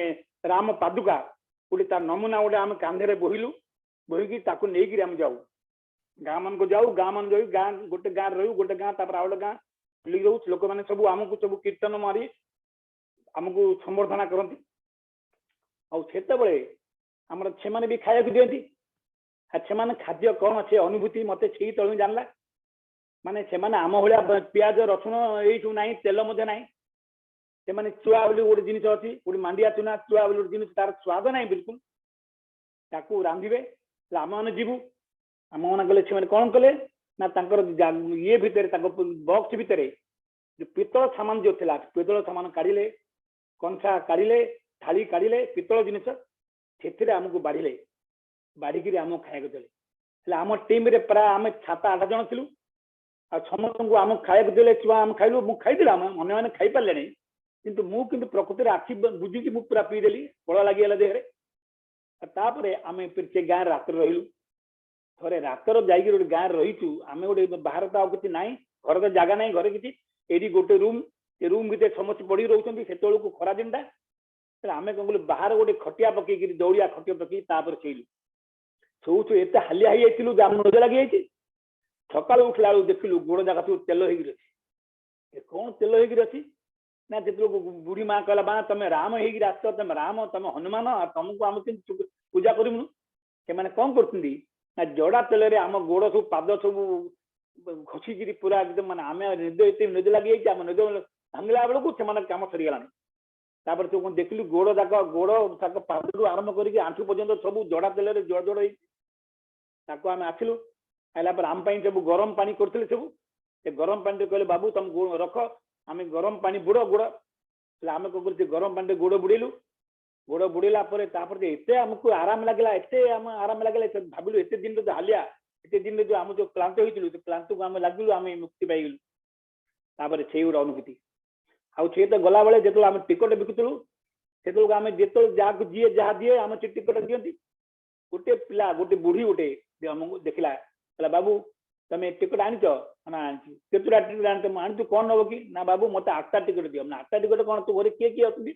ରାମ ପାଦୁକା ଗୋଟେ ତା ନମୁନା ଗୋଟେ ଆମେ କାନ୍ଧରେ ବୋହିଲୁ। ବୋହିକି ତାକୁ ନେଇକିରି ଆମେ ଯାଉ, ଗାଁ ମାନଙ୍କୁ ଯାଉ। ଗାଁ ମାନଙ୍କୁ ଯାଇ ଗାଁ ଗୋଟେ ଗାଁରେ ରହିବୁ, ଗୋଟେ ଗାଁ ତାପରେ ଆଉ ଗୋଟେ ଗାଁ ବୁଲିକି ରହୁ। ଲୋକମାନେ ସବୁ ଆମକୁ ସବୁ କୀର୍ତ୍ତନ ମାରି ଆମକୁ ସମ୍ବର୍ଦ୍ଧନା କରନ୍ତି। ଆଉ ସେତେବେଳେ ଆମର ସେମାନେ ବି ଖାଇବାକୁ ଦିଅନ୍ତି। ଆଉ ସେମାନେ ଖାଦ୍ୟ କ'ଣ ସେ ଅନୁଭୂତି ମତେ ସେଇ ତଳୁ ଜାଣିଲା। ମାନେ ସେମାନେ ଆମ ଭଳିଆ ପିଆଜ ରସୁଣ ଏଇଠୁ ନାହିଁ, ତେଲ ମଧ୍ୟ ନାହିଁ। ସେମାନେ ଚୁଆ ବୋଲି ଗୋଟେ ଜିନିଷ ଅଛି, ଗୋଟେ ମାଣ୍ଡିଆ ଚୁନା ଚୁଆ ବୋଲି ଗୋଟେ ଜିନିଷ, ତାର ସ୍ୱାଦ ନାହିଁ ବିଲକୁଲ। ତାକୁ ରାନ୍ଧିବେ, ଆମମାନେ ଯିବୁ। ଆମମାନେ ଗଲେ ସେମାନେ କ'ଣ କଲେ ନା ତାଙ୍କର ଇଏ ଭିତରେ, ତାଙ୍କ ବକ୍ସ ଭିତରେ ଯୋଉ ପିତ୍ତଳ ସାମାନ ଯୋଉ ଥିଲା, ପିତ୍ତଳ ସାମାନ କାଢ଼ିଲେ, କଂସା କାଢ଼ିଲେ, ଥାଳି କାଢ଼ିଲେ, ପିତ୍ତଳ ଜିନିଷ ସେଥିରେ ଆମକୁ ବାଢ଼ିଲେ। ବାଢ଼ିକିରି ଆମକୁ ଖାଇବାକୁ ଦେଲେ। ହେଲେ ଆମ ଟିମରେ ପ୍ରାୟ ଆମେ 7-8 ଜଣ ଥିଲୁ। ଆଉ ସମସ୍ତଙ୍କୁ ଆମକୁ ଖାଇବାକୁ ଦେଲେ, ଛୁଆ ଆମେ ଖାଇଲୁ। ମୁଁ ଖାଇଦେଲି, ଅନ୍ୟମାନେ ଖାଇପାରିଲେ ନାହିଁ। କିନ୍ତୁ ମୁଁ ପ୍ରକୃତିରେ ଆଖି ବୁଝିକି ମୁଁ ପୁରା ପିଇଦେଲି, ବଳ ଲାଗିଗଲା ଦେହରେ। ତାପରେ ଆମେ ସେ ଗାଁରେ ରାତିରେ ରହିଲୁ। ଥରେ ରାତର ଯାଇକି ଗୋଟେ ଗାଁରେ ରହିଛୁ ଆମେ, ଗୋଟେ ବାହାର ତ ଆଉ କିଛି ନାହିଁ, ଘର ତ ଜାଗା ନାହିଁ, ଘରେ କିଛି ଏଇଠି ଗୋଟେ ରୁମ୍, ସେ ରୁମ୍ ଭିତରେ ସମସ୍ତେ ପଡ଼ିକି ରହୁଛନ୍ତି। ସେତେବେଳକୁ ଖରା ଦିନଟା, ଆମେ କ'ଣ କଲୁ, ବାହାର ଗୋଟେ ଖଟିଆ ପକେଇକିରି, ଦଉଡ଼ିଆ ଖଟିଆ ପକେଇ ତାପରେ ଶୋଇଲୁ। ଶୋଉଛୁ, ଏତେ ହାଲିଆ ହେଇଯାଇଥିଲୁ ଯେ ଆମ ନିଦ ଲାଗିଯାଇଛି। ସକାଳୁ ଉଠିଲା ବେଳକୁ ଦେଖିଲୁ ଗୋଡ଼ ଯାକ ସବୁ ତେଲ ହେଇକିରି ଅଛି। କ'ଣ ତେଲ ହେଇକିରି ଅଛି ନା, ଯେତେବେଳକୁ ବୁଢ଼ୀ ମା କହିଲା, ମା ତମେ ରାମ ହେଇକିରି ଆସିଛ, ତମେ ରାମ, ତମେ ହନୁମାନ, ଆଉ ତମକୁ ଆମେ କେମିତି ପୂଜା କରିବୁନୁ। ସେମାନେ କ'ଣ କରୁଛନ୍ତି ନା, ଜଡ଼ା ତେଲରେ ଆମ ଗୋଡ଼ ସବୁ ପାଦ ସବୁ ଘଷିକିରି ପୁରା ଏକଦମ, ମାନେ ଆମେ ନିଦ ଏତେ ନିଦ ଲାଗିଯାଇଛି, ଆମ ନିଦ ଭାଙ୍ଗିଲା ବେଳକୁ ସେମାନେ କାମ ସରିଗଲାଣି। ତାପରେ ତୁ କ'ଣ ଦେଖିଲୁ, ଗୋଡ଼ ତାଙ୍କ ପାଦରୁ ଆରମ୍ଭ କରିକି ଆଣ୍ଠୁ ପର୍ଯ୍ୟନ୍ତ ସବୁ ଜଡ଼ା ତେଲରେ ଜଡ଼ ଜଡ଼ ହେଇଛି। ତାକୁ ଆମେ ଆସିଲୁ, ଆସିଲା ପରେ ଆମ ପାଇଁ ସବୁ ଗରମ ପାଣି କରୁଥିଲେ। ସବୁ ସେ ଗରମ ପାଣିରେ କହିଲେ, ବାବୁ ତମେ ରଖ, ଆମେ ଗରମ ପାଣି ବୁଡ଼ ଗୋଡ଼। ହେଲେ ଆମେ କ'ଣ କରୁ, ସେ ଗରମ ପାଣିରେ ଗୋଡ଼ ବୁଡ଼େଇଲୁ। ଗୋଡ଼ ବୁଡ଼େଇଲା ପରେ ତାପରେ ଏତେ ଆମକୁ ଆରାମ ଲାଗିଲା, ଏତେ ଆରାମ ଲାଗିଲା। ଭାବିଲୁ ଏତେ ଦିନର ଯୋଉ ହାଲିଆ, ଏତେ ଦିନରେ ଯୋଉ ଆମେ ଯୋଉ କ୍ଳାନ୍ତ ହେଇଥିଲୁ, ସେ କ୍ଳାନ୍ତକୁ ଆମେ ଲାଗିଲୁ, ଆମେ ମୁକ୍ତି ପାଇଗଲୁ। ତାପରେ ସେଇ ଗୋଟେ ଅନୁଭୂତି। ଆଉ ସେ ତ ଗଲାବେଳେ ଯେତେବେଳେ ଆମେ ଟିକଟ ବିକୁଥିଲୁ, ସେତେବେଳକୁ ଆମେ ଯେତେବେଳେ ଯାହାକୁ ଯିଏ ଯାହା ଦିଏ ଆମେ ସେ ଟିକଟ ଦିଅନ୍ତି। ଗୋଟେ ପିଲା, ଗୋଟେ ବୁଢ଼ୀ ଗୋଟେ ଆମକୁ ଦେଖିଲା, କହିଲା, ବାବୁ ତମେ ଟିକଟ ଆଣିଛ? ନା ଆଣିଛୁ। କେତେଟା ଟିକଟ ଆଣିଛ? ମୁଁ ଆଣିଛୁ। କ'ଣ ନେବ କି? ନା ବାବୁ ମତେ 8ଟା ଟିକଟ ଦିଅ। ନା 8ଟା ଟିକଟ କ'ଣ? ତୁ ଘରେ କିଏ କିଏ ଅଛନ୍ତି?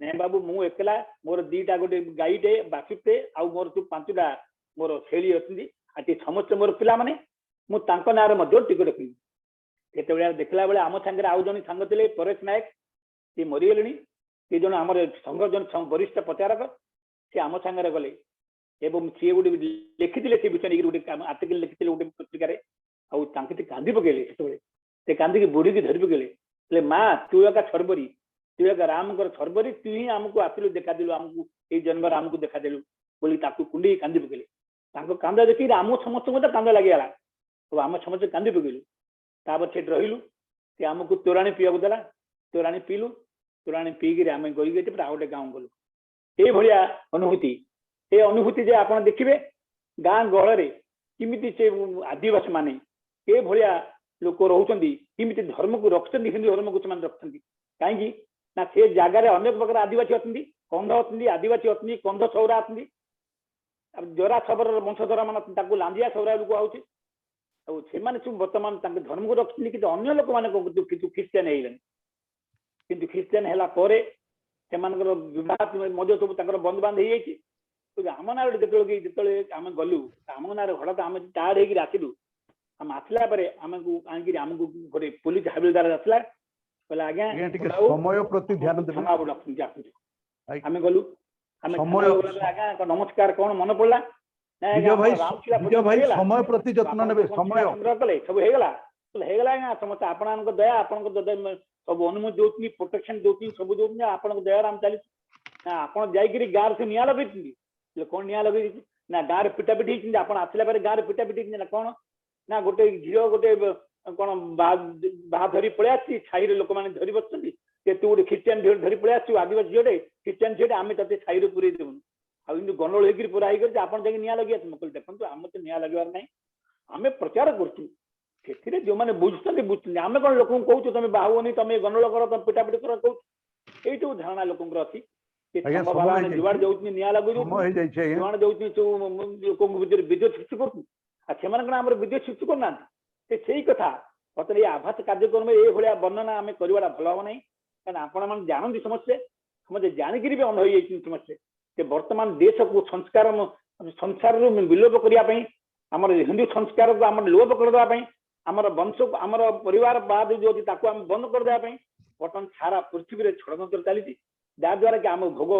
ନାଇଁ ବାବୁ ମୁଁ ଏକଲା, ମୋର 2ଟା ଗୋଟେ ଗାଈଟେ ବାଛୁରଟେ, ଆଉ ମୋର ସବୁ 5ଟା ମୋର ଛେଳି ଅଛନ୍ତି। ଆଉ ସେ ସମସ୍ତେ ମୋର ପିଲାମାନେ, ମୁଁ ତାଙ୍କ ନାଁରେ ମଧ୍ୟ ଟିକଟ କିଣିବି। ସେତେବେଳେ ଦେଖିଲା ବେଳେ ଆମ ସାଙ୍ଗରେ ଆଉ ଜଣେ ସାଙ୍ଗ ଥିଲେ, ପରେଶ ନାୟକ, ସେ ମରିଗଲେଣି। ସେ ଜଣେ ଆମର ସଂଘ ଜଣେ ବରିଷ୍ଠ ପ୍ରଚାରକ, ସେ ଆମ ସାଙ୍ଗରେ ଗଲେ। ଏବଂ ସିଏ ଗୋଟେ ଲେଖିଥିଲେ ସେ ବିଷୟ ନେଇକି, ଗୋଟେ ଆର୍ଟିକଲ ଲେଖିଥିଲେ ଗୋଟେ ପତ୍ରିକାରେ। ଆଉ ତାଙ୍କୁ ସେ କାନ୍ଦି ପକେଇଲେ। ସେତେବେଳେ ସେ କାନ୍ଦିକି ବୁଢ଼ୀକି ଧରି ପକେଇଲେ। ହେଲେ ମା ତୁ ଏକା ଛର୍ବରୀ, ତୁ ଏକା ରାମଙ୍କର ଛର୍ବରୀ, ତୁ ହିଁ ଆମକୁ ଆସିଲୁ, ଦେଖାଦେଲୁ ଆମକୁ, ଏଇ ଜନ୍ମରେ ଆମକୁ ଦେଖାଦେଲୁ ବୋଲି ତାକୁ କୁଣ୍ଡେଇ କାନ୍ଦି ପକେଇଲେ। ତାଙ୍କ କାନ୍ଦ ଦେଖିକି ଆମ ସମସ୍ତଙ୍କୁ ମଧ୍ୟ କାନ୍ଦ ଲାଗିଗଲା। ଆଉ ଆମେ ସମସ୍ତେ କାନ୍ଦି ପକେଇଲୁ। ତାପରେ ସେଠି ରହିଲୁ। ସେ ଆମକୁ ତୋରାଣୀ ପିଇବାକୁ ଦେଲା, ତୋରାଣୀ ପିଇଲୁ। ତୋରାଣୀ ପିଇକିରି ଆମେ ଗଳିକି ପୁରା ଆଉ ଗୋଟେ ଗାଁ ଗଲୁ। ଏଇଭଳିଆ ଅନୁଭୂତି। ଏ ଅନୁଭୂତି ଯେ ଆପଣ ଦେଖିବେ ଗାଁ ଗହଳରେ କେମିତି ସେ ଆଦିବାସୀ ମାନେ ଏଭଳିଆ ଲୋକ ରହୁଛନ୍ତି, କେମିତି ଧର୍ମକୁ ରଖୁଛନ୍ତି, ହିନ୍ଦୁ ଧର୍ମକୁ ସେମାନେ ରଖୁଛନ୍ତି। କାହିଁକି ନା ସେ ଜାଗାରେ ଅନେକ ପ୍ରକାର ଆଦିବାସୀ ଅଛନ୍ତି, କନ୍ଧ ଅଛନ୍ତି, ଆଦିବାସୀ ଅଛନ୍ତି, କନ୍ଧ ସୌରା ଅଛନ୍ତି। ଜରା ସବରର ବଂଶଧର ମାନେ ତାକୁ ଲାଞ୍ଜିଆ ସୌରା ବି କୁହାହଉଛି। ଆଉ ସେମାନେ ସବୁ ବର୍ତ୍ତମାନ ତାଙ୍କ ଧର୍ମକୁ ରଖୁଛନ୍ତି, କିନ୍ତୁ ଅନ୍ୟ ଲୋକମାନେ କିନ୍ତୁ ଖ୍ରୀଷ୍ଟିଆନ ହେଇଗଲେଣି। କିନ୍ତୁ ଖ୍ରୀଷ୍ଟିଆନ ହେଲା ପରେ ସେମାନଙ୍କର ବିବାହ ମଧ୍ୟ ସବୁ ତାଙ୍କର ବନ୍ଦବାନ୍ଦ ହେଇଯାଇଛି। ଆମ ନାଁରେ ଯେତେବେଳେ ଆମେ ଗଲୁ, ଆମ ନାଁରେ ହଠାତ୍ ଆମେ ଟାୟାର୍ଡ ହେଇକିରି ଆସିଲୁ। ଆମେ ଆସିଲା ପରେ ଆମକୁ ଆଣିକିରି ଆମକୁ ଗୋଟେ ପୋଲିସ ହାବିଲଦାର ଆସିଲା, କହିଲା ଆଜ୍ଞା ଟିକେ ସମୟ ପ୍ରତି ଧ୍ୟାନ ଦେବେ। आमे गलु आमे समय आज्ञा नमस्कार कौन मन पड़ला विजय भाई समय प्रति जत्न नेबे समय संग्रह कले सब हेगला हेगला समस्त आपन दया आपन सब अनुमति दोती प्रोटेक्शन दोती सब दोती आपन दया राम चली आपन जाइकरी गार से निया लगेती कौन निया लगे ना गार पिटा पिटी आप आसला गार पिटा पिटी ना कौन ना गोटे झील गोटे कौन बाहा धरी पलि आसी छाई लोक मैंने धरी बस गोटे ख्रीस्टान झील धरी पलि आसू आदिवासी झीटे ख्रीस्टान झीटे आम ते छाई पूरे देवुन आदि गंडल होकर पूरा होकर आप निया लगे देखो आम तो निया लगे ना आम प्रचार कर जो मैंने बुझुं बुझुं आम कौन लोक कहूँ तुम बाहुनी तुम गंडल कर तुम पिटापिटी कर कहूँ यही धारणा लोक अच्छी जुआड़ जाऊँ निया लगुच जुआड़ जाऊँ लोक विद्युत सृष्टि कर विद्युत सृष्टि करना से कथा मतलब ये आभास कार्यक्रम ये वर्णना आम करवा भल हम ना क्या आपण मैंने जानते समस्ते समझे जाणिक भी अंध हो समस्ते वर्तमान देश को संस्कार संसार विलोप करने आम हिंदू संस्कार को आम लोप करदेवाई आम वंश को आम परिवार बाद जो अच्छी आम बंद करदेवाई बर्तमान सारा पृथ्वी में षड्यंत्र चली जहाद्वारा कि आम भोग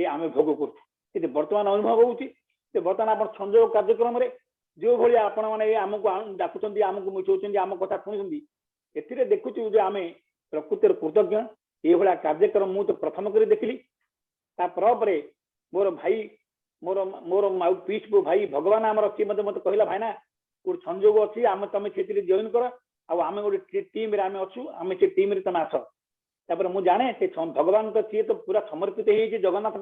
आम भोग कर बर्तमान अनुभव हो बर्तमान आप संजोग कार्यक्रम जो भाई आपण मैंने आमको डाकुं आमको मिछौं आम कथा शुणुंट ए देखुचु जो आम प्रकृतिर कृतज्ञ ये कार्यक्रम मुझे प्रथम कर देखिली मोर भाई मोर मोर पीस भाई भगवान आमर सी मत कहला भाईना गोटे संजोग अच्छी आम तुम से जॉइन कर आम गोटे टीम आम अच्छु आम से टीम तुम आस मुझे जाने से भगवान तो सी तो पूरा समर्पित हो जगन्नाथ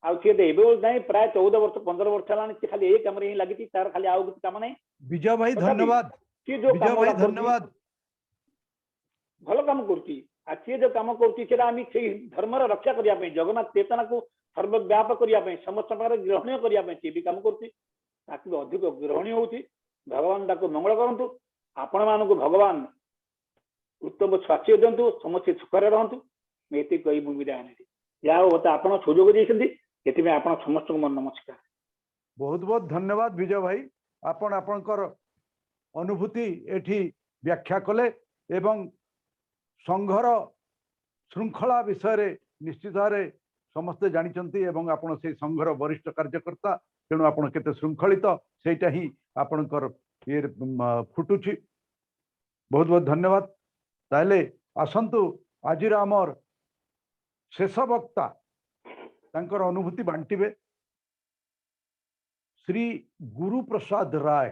सी तो नहीं प्राय 14 वर्ष 15 वर्ष है खाली ये कम ही लगी तार खाली आउ किसी कम नहीं विजय भाई धन्यवाद सी जो धन्यवाद भल कम कर जो कम कर धर्म रक्षा करने जगन्नाथ चेतना को सर्वव्याप करने समस्त प्रकार ग्रहणीय करने सी भी कम कर अधिक ग्रहणीय हो भगवान मंगल करूँ आपण मानक भगवान उत्तम स्वास्थ्य दिंतु समस्त सुखरे रहतु ये कही मुझे विदाय नहीं जहाँ मत आप सुजोग देते आप समस्त मन नमस्कार बहुत बहुत धन्यवाद विजय भाई आपण आपणकर अनुभूति एठी व्याख्या कले एवं संघर श्रृंखला विषय रे निश्चित भाव समस्ते जानिचंती एवं आपण से संघर वरिष्ठ कार्यकर्ता तेणु आपण केते श्रृंखलित सेटा ही आपणकर ये फुटुची बहुत बहुत धन्यवाद ताले आसंतु आज आमर शेष वक्ता तांकर अनुभूति बांटिबे श्री गुरु प्रसाद राय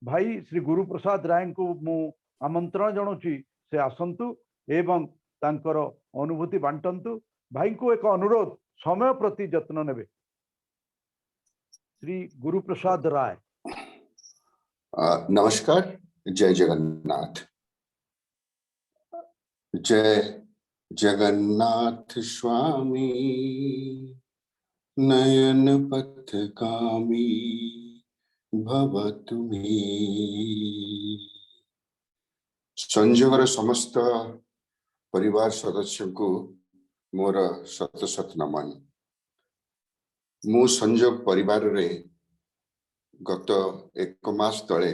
भाई श्री गुरु प्रसाद राय को मु आमंत्रण जनाऊँगी से आसंतु एवं तांकर अनुभूति बांटंतु भाई को एक अनुरोध समय प्रति जत्न नेबे श्री गुरु प्रसाद राय नमस्कार जय जगन्नाथ जय जगन्नाथ स्वामी नयन पथगामी भवतु मे संजोगर समस्त परिवार सदस्य को मोर शत शत नमन मु संजोग परिवार रे गत 1 मास तले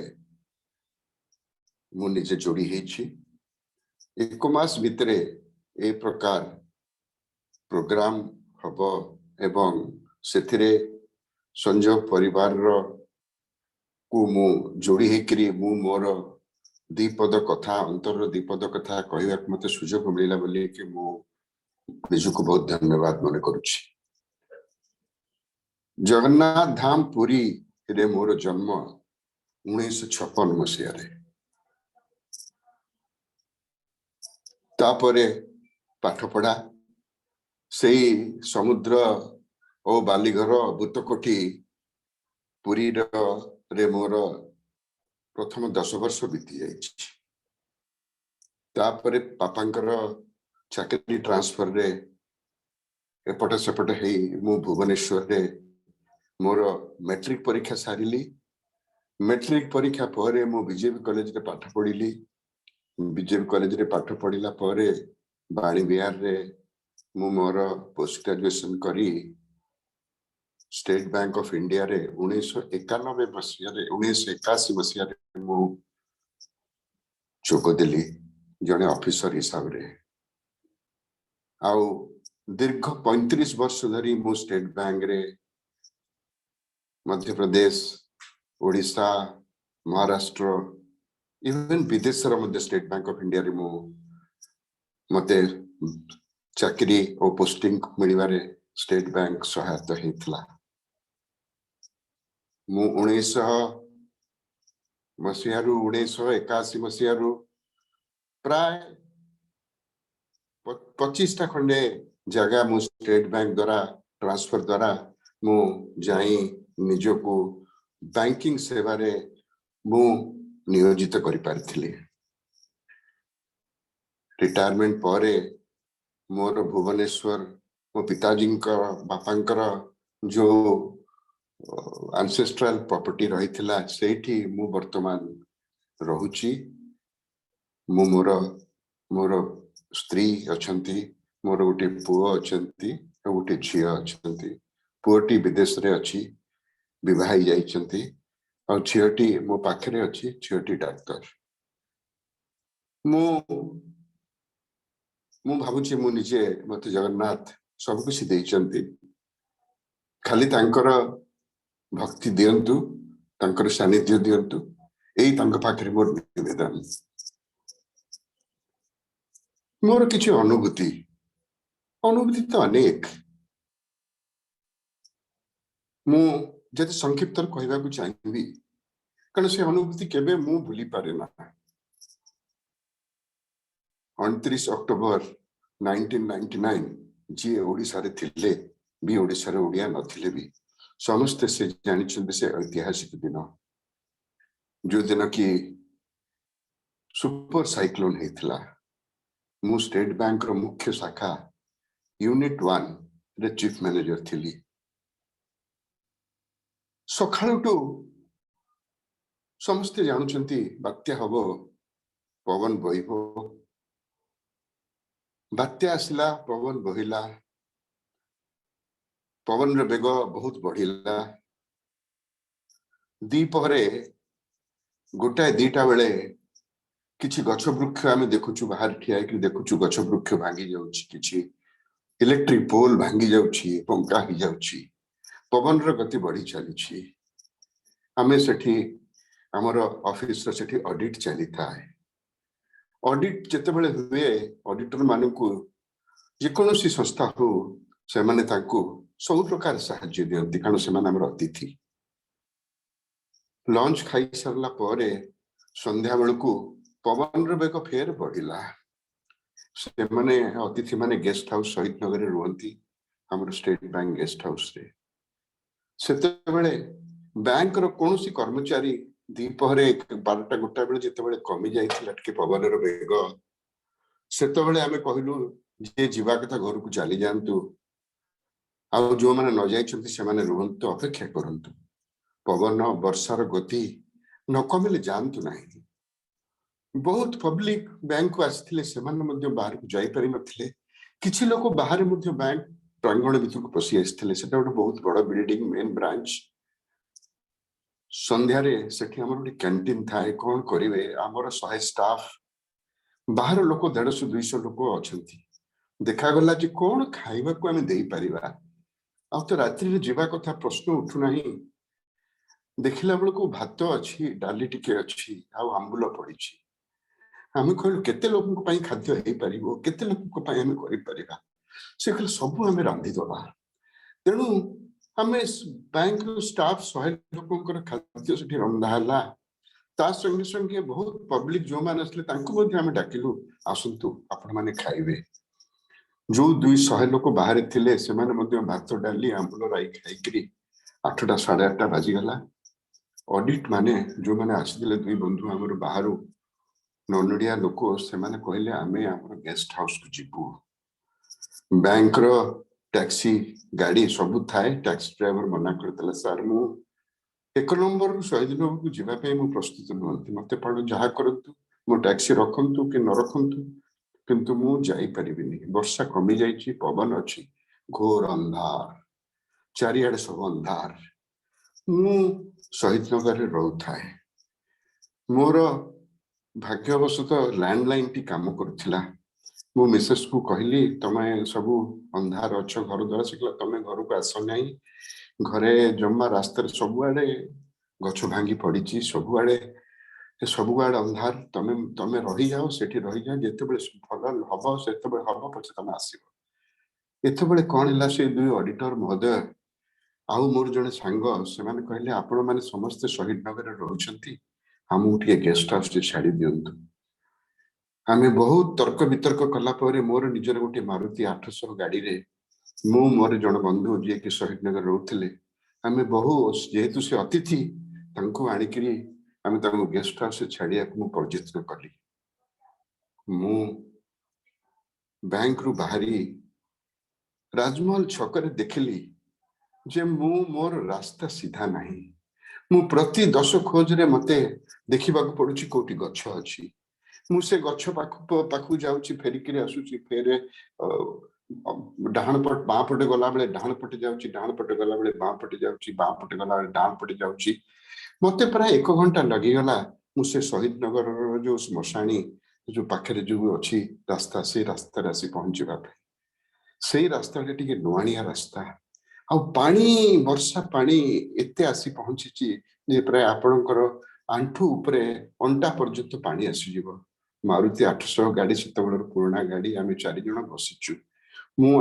मु निजे जोड़ी हेछि 1 मास भितरे ए प्रकार प्रोग्राम हब एवं सेथिरे संजोग परिवार को मु जोड़ी हेकरी मु मोर दीपद कथा अंतर दीपद कथा कहवा मत सुजोग मिलला बोली कि मु निजको बहुत धन्यवाद मन करुछि जगन्नाथ धाम पुरी रे मोर जन्म 1956 मसीह रे तापरे पाठ पढ़ा से समुद्र ओ बालीघर भूतकोठी पुरी रे मोर प्रथम 10 वर्ष बीती जापरे पापांकर चाकरी ट्रांसफर रे एपटे सेपटे हे मु भुवनेश्वर रे मोर मैट्रिक परीक्षा सारिली मैट्रिक परीक्षा परे मु बीजेपी कॉलेज रे पाठ पढ़िली बीजेपी कॉलेज रे पाठ पढ़िला परे बाणी बिहार रे मु मोर पोस्ट ग्रेजुएशन करी स्टेट बैंक ऑफ इंडिया रे 1991 मसीहा रे 1981 मसीहा रे मु जोग देली जने ऑफिसर हिसाब रे आउ दीर्घ 35 वर्ष धरी मु स्टेट बैंक रे मध्य प्रदेश ओडिशा महाराष्ट्र इवन विदेश स्टेट बैंक ऑफ इंडिया रे मते चाकरी और पोस्टिंग मिलवारे स्टेट बैंक सहायता हेतला। मु 1900 मसीहारू 1981 मसीहारू प्राय 25टा खंडे जगह मु स्टेट बैंक द्वारा ट्रांसफर द्वारा मु जाई निजको बैंकिंग सेवा रे मु नियोजित करि पारथिली। रिटायरमेंट परे मोर भुवनेश्वर मो पिताजी बापांकर जो एंसेस्ट्रल प्रॉपर्टी रही थिला सेठी मु वर्तमान रहुची। मु मोर स्त्री अछंती, मोर गोटे पुओ अछंती, गोटे झियो अछंती। पुओटी विदेश रे अछि, विवाही जाइछंती, और झियोटी मो पाखरे अछि, झियोटी डाक्टर। मु भाबुची मु निजे मते जगन्नाथ सब कुछ देइछंती, खाली तांकर भक्ति दियंतु, तांकर सानिध्य दियंतु, एई तांक पाखरे मोर निवेदन। मोर किछि अनुभूति तो अनेक, मु जति संक्षिप्त कहबा को चाहिबी, कारण से अनुभूति केबे मु भूली पारे ना। 29 अक्टोबर 1999 जी ओडिसा रे थिले भी ओडिसा रे ओडिया नथिले भी समस्त से जानि से ऐतिहासिक दिन, जो दिन की सुपर साइक्लोन हेतला। मु स्टेट बैंक रो मुख्य शाखा यूनिट 1 रे चीफ मैनेजर थिली। सखाळुटू समस्ते जानुचंती बात्या हबो, पवन बहिबो। बात्या आसला, पवन बहिला, पवन रे बेग बहुत बढ़िला। दीपहरे गोटाए 2टा बेले किछि गछ वृक्ष आमे देखुछु, बाहर ठिया कि देखुछु गछ वृक्ष भांगी जाउछि, किछि इलेक्ट्रिक पोल भांगी जाउछि, पंखा ही जाउछि, पवन र गति बढ़ी चलीछि। आमे सेठी हमर ऑफिस र सेठी ऑडिट चली थाए। ऑडिट जते बेले हुए, ऑडिटर मानकू जे कोनोसी संस्था हो से माने ताकू सब प्रकार सहायता दियंती, कारण से माने हमर अतिथि। लंच खाई सरला परे संध्या बेलकू पवन र बेग फेर बढ़िला। से माने अतिथि माने गेस्ट हाउस शहीद नगर रे रुहंती, हमर स्टेट बैंक गेस्ट हाउस रे। सेते बेले बैंक रो कोनोसी कर्मचारी दीपहरे 12टा गोटा बेले जते बेले कमी जाइथिला के पवन रो बेग, सेते बेले आमे कहिलु जे जीवा कथा घर को चली जांतु, आ जो माने न जाइछंती से माने रुहंतु, अपेक्षा करंतु। पवन वर्षार गति न कमिले जानतु नाही। बहुत पब्लिक बैंक को आसिथिले, से माने मध्ये बाहर को जाई पारि नथिले। किछि लोक बाहर मध्ये बैंक प्रांगण भितर को पसी आसिथिले। सेटा ଗୋଟେ बहुत बड़ बिल्डिंग, मेन ब्रांच। संध्या रे सेठी हमर ଗୋଟେ कैंटीन थाए। कोन करिवे, हमर 100 स्टाफ, बाहर लोक 150-200 लोक अछंती। देखा गला जे कोन खाइबा को हमें देई परिबा। आ तो रात्रि रे जीवा कथा प्रश्न उठु नाही। देखिला बेल को भात अछि, डाली टिके अछि, आ आंबुल पड़िछि। हमें कहलु केते लोकन को पई खाद्य हेई परिबो, केते लोकन को पई हमें करि परिबा। से कहले सब हमें रांधी दबा। तेनु हमें बैंक रो स्टाफ 100 लोकन खाद्य सेठी रंधा हला। ता संगे संगे बहुत पब्लिक जो मान असले तांको मध्ये हमें डाकिलु, आसंतु आपण माने खाइबे। जो 200 लोक बाहर थिले से माने मध्ये भात डाली आंबुल राई खाइकरी 8टा 8:30 बाजी गला। ऑडिट माने जो माने आसिले 2 बंधु हमर बाहरु नोनडिया लोक, से माने कहले आमे हमर गेस्ट हाउस को जिबु। बैंक रो टैक्सी गाड़ी सब थाए, टैक्सी ड्राइवर मना करतला, सर मु 1 नंबर रु 100 दिन को जिबा पे मु प्रस्तुत नहंती, मते पण जहा करंतु, मो टैक्सी रखंतु कि न रखंतु, किंतु मु जाई परिबिनी। वर्षा कमी जाइछि, पवन अछि, घोर अंधार, चारियाडे सब अंधार। मु शहीद नगर रे रहउथाए। मोर भाग्यवशत लैंडलाइन टी काम करथिला। मु मिसेस को कहली तमें सबू अंधार अच्छ घर द्वारा शिखला तमें घर को आस ना घरे जमा रास्तार सबुआड़े गछ भांगी पड़ी सबुआड़े सबुआड़े अंधार तमें तमें रही जाओ सेठी रही जाओ जिते भल हम से हम पचे तमें आसब एत कौन है से दुई ऑडिटर महोदय आउ मोर जड़े सांग से कहले आपण मैंने समस्ते शहीद नगर रोचे आमको टे गेस्ट हाउस छाड़ी दिंतु आमे बहुत तर्क वितर्क कला मोर निजर गोटे मारुति 800 गाड़ी रे मु मोर जन बंधु जी कि शहीद नगर रोते आमे बहु जेहेतु से अतिथि आणिकी आम गेस्ट हाउस छाड़िया मु पर्यटन कली मु बैंक रु बाहरी राजमहल छक देखली जे मु मोर रास्ता सीधा नहीं मु प्रति 10 खोज रे मते देखा पड़ुची कोटी गछ अच्छी मुझे गछ पाखु जाऊँगी फेरिकी आसूची फेरे डाण पट बाँ पटे गला बेले डाण पटे जाऊँगी डाण पटे गला बेले बाँ पटे जाऊँगी बाँ पटे गला बेले डाण पटे जाऊँगी मते प्राय 1 घंटा लगीगला मुझे शहीद नगर जो श्मशाणी जो पाखे जो अच्छी रास्ता से रास्ता आसी पहुंचवा से रास्ता टे नुआणिया रास्ता आ पानी वर्षा पानी एते आसी पहुंची जे प्राय आपणकर आंठू उपरे अंटा पर्यंत पानी आसीजिव मारुति 800 गाड़ी से पुराना गाड़ी आम 4 जन बसीचु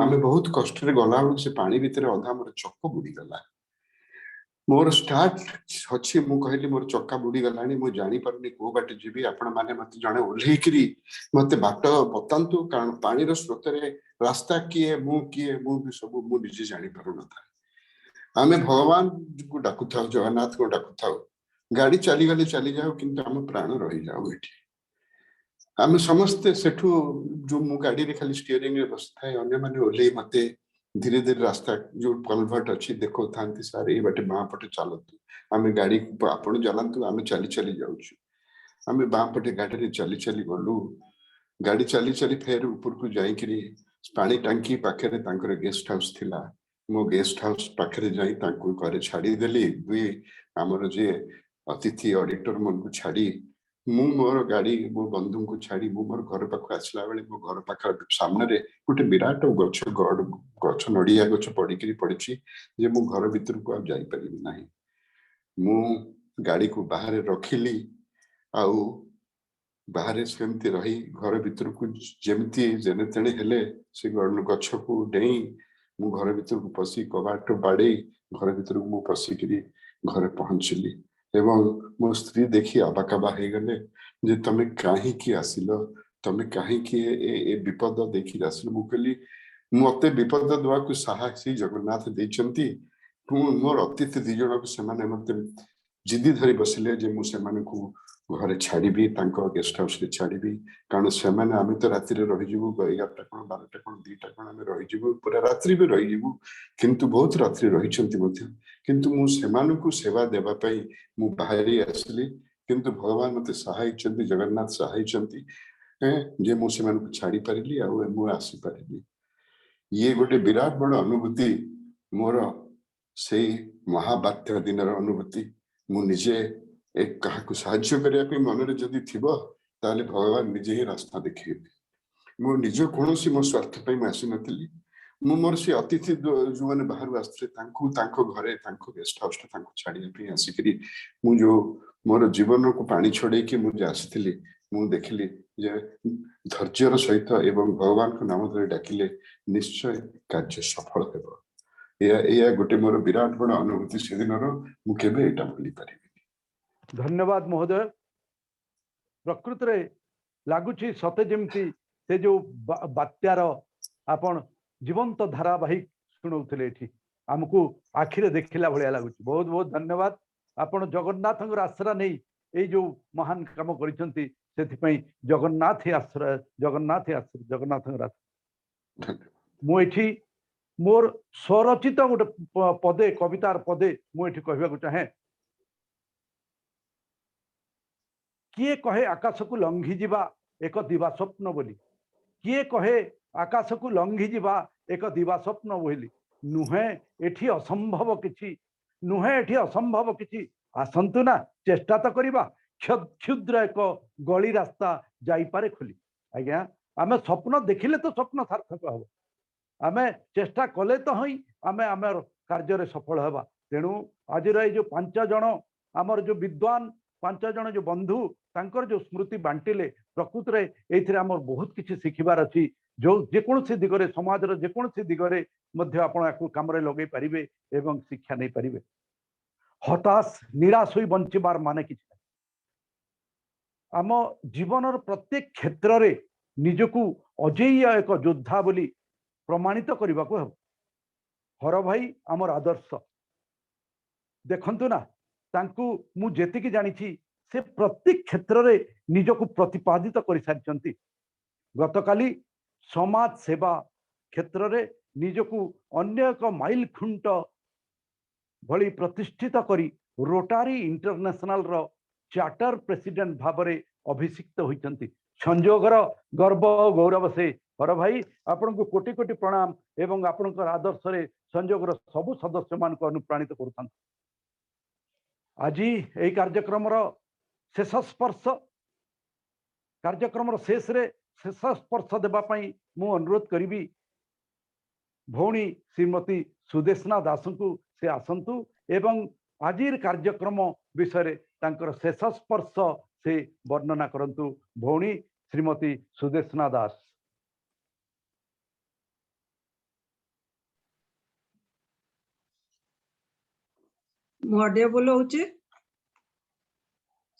आम बहुत कष्ट गला बेलू से पानी भितर अधा मोर चक बुड़ीगला मोर स्टार्ट अच्छी मु कहली मोर चक्का बुड़ीगला मुझे जापारे कौ बाटे जी आपण मैंने मत जड़े ओह्लैकरी मत बाट बतातु कारण पानी स्रोत रास्ता किए भी सब मुझे जापार न था आम भगवान को डाकू था जगन्नाथ को डाकू था गाड़ी चली गले चली जाओ किंतु आम प्राण रही जाओ ये आम समस्ते सेठू जो मु गाड़ी रे खाली स्टीयरिंग रे बस थाए अन्य माने ओले मते धीरे धीरे रास्ता जो कलभट अच्छी देखो थांती सारे ये बाटे बाँ पटे चलतु आम गाड़ी आपण चलातु आम चली चली जाऊँ आम बाँ पटे गाड़ी रे चली चली गलु गाड़ी चली चली फेर ऊपर को जाइकरी पानी टांकी पाखे गेस्ट हाउस थिला मो गेस्ट हाउस पाखे जाई घरे छाड़ी देली दुई आमर जे अतिथि ऑडिटर मन को छाड़ी मु मोर गाड़ी मो बंधु को छाड़ी मु मोर घर पाख आसला बेले मो घर पाख सामने गोटे विराट गछ गछ नड़िया गछ पड़ी पड़ी जे मु घर भीतर को आप जाई परिबी नाही मु गाड़ी को बाहर रखिली आउ बाहर सेमती रही घर भीतर को जेमती जेने तेने हेले से गछ को डेई मु घर भीतर को पसी कबाट बाड़े घर भीतर को मु पसिकरी घर पहुंचली एवं मो स्त्री देखी अबाकाबा हो गले जे तमे कहीं की आसिल तमे कहीं की ए विपद देखी आसिल मु कहली मते विपद देवा को साहसी जगन्नाथ देचंती मोर अतिथि 2 जन को सेमाने मते जिद्दी धरी बसिले जे मु सेमाने को घरे छाड़बी गेस्ट हाउस रे छाड़बी कारण से आम तो राति रहीजु 11टा कौन 12टा कौन 2टा कौन आम रहीजु पूरा रात्रि भी रहीजु किंतु बहुत रात्रि रही किंतु मु सेमानकु सेवा देवा पाई मु बाहरी आसली किंतु भगवान मते सहाय जगन्नाथ सहाय जे मु सेमानकु छाड़ी पारिली आ मु आसी पारिली ये गोटे विराट बड़ अनुभूति मोर से महाबात्या दिन अनुभूति मु निजे एक क्या साहाय्य करने मन जदि थी ताले भगवान निजे ही रास्ता देखेबे मो निज कौन मो स्वार्थ पर आसी नी मु मोर से अतिथि जो मैंने बाहर आसते घरे गेस्ट हाउस छाड़िया आसिक मु जो मोर जीवन को पानी छड़े कि मुझे आसी मु देखिली जे धैर्यर सहित एवं भगवान को नाम धरी डाकिले निश्चय कार्य सफल हेब या गोटे मोर विराट बड़ अनुभूति से दिन मुझे भूली पारि धन्यवाद महोदय प्रकृत रे लगुच सते जमती से जो बात्यार आपण जीवंत धारावाहिक शुणाउथिले आमको आखिरे देखला भलिया लगुच बहुत बहुत धन्यवाद आपण जगन्नाथ आश्रय नहीं ये जो महान काम करिसंती सेथिपई जगन्नाथ आश्रय जगन्नाथ आश्रय जगन्नाथ आश्रय मु एठी मोर स्वरचित गोटे पदे कवितार पदे मु एठी कहबा चाहे किए कहे आकाश को लंघी जीवा एक दिवा स्वप्न बोली किए कहे आकाश को लंघी जीवा एक दिवा स्वप्न बोली नुहे एठी असंभव किछि नुहे एठी असंभव किछि आसंतु ना चेष्टा तो करिबा क्षुद्र एक गली रास्ता जाई पारे खुली आज्ञा आमे स्वप्न देखिले तो स्वप्न सार्थक हम आमे चेष्टा कले तो ही आमे आमर कार्य सफल हवा तेणु आज जो 5 जन आमर जो विद्वान 5 जन जो बंधु तांकर जो स्मृति बांटिले प्रकृत रे एथिरे आमर बहुत किछि शिखिबार अछि जो जेकोसी दिगरे समाजर जेकोसी दिगरे मध्य आपण याकू काम रे लगै परिबे एवं शिक्षा नै परिबे हताश निराश होई बंचिबार माने किछि आम जीवनर प्रत्येक क्षेत्र रे निजकू अजेय एक योद्धा बोली प्रमाणित करने को हम हर भाई आमर आदर्श देखंतु ना तांकू मु जेतिकी जानिछि से प्रत्येक क्षेत्र रे निजकू प्रतिपादित कर सारिचंती गतकाली समाज सेवा क्षेत्र रे निजकू अन्य एक माइल खुंट भली प्रतिष्ठित करी रोटारी इंटरनेशनल रो चार्टर प्रेसिडेंट भाव में अभिषिक्त होइचंती संजोगर गर्व गौरव से हर भाई आपण को कोटि कोटि प्रणाम एवं आपण आदर्श रे संजोगर सबु सदस्य मान को अनुप्राणित करूथन आज यही कार्यक्रम शेष स्पर्श कार्यक्रम शेष रे शेष स्पर्श देबा पई मु अनुरोध करिबी भौणी श्रीमती सुदेशना दास को से आसंतु एवं आजिर कार्यक्रम विषय तांकर शेष स्पर्श से वर्णना करंतु भौणी श्रीमती सुदेशना दास ऑडियो बोलो होचे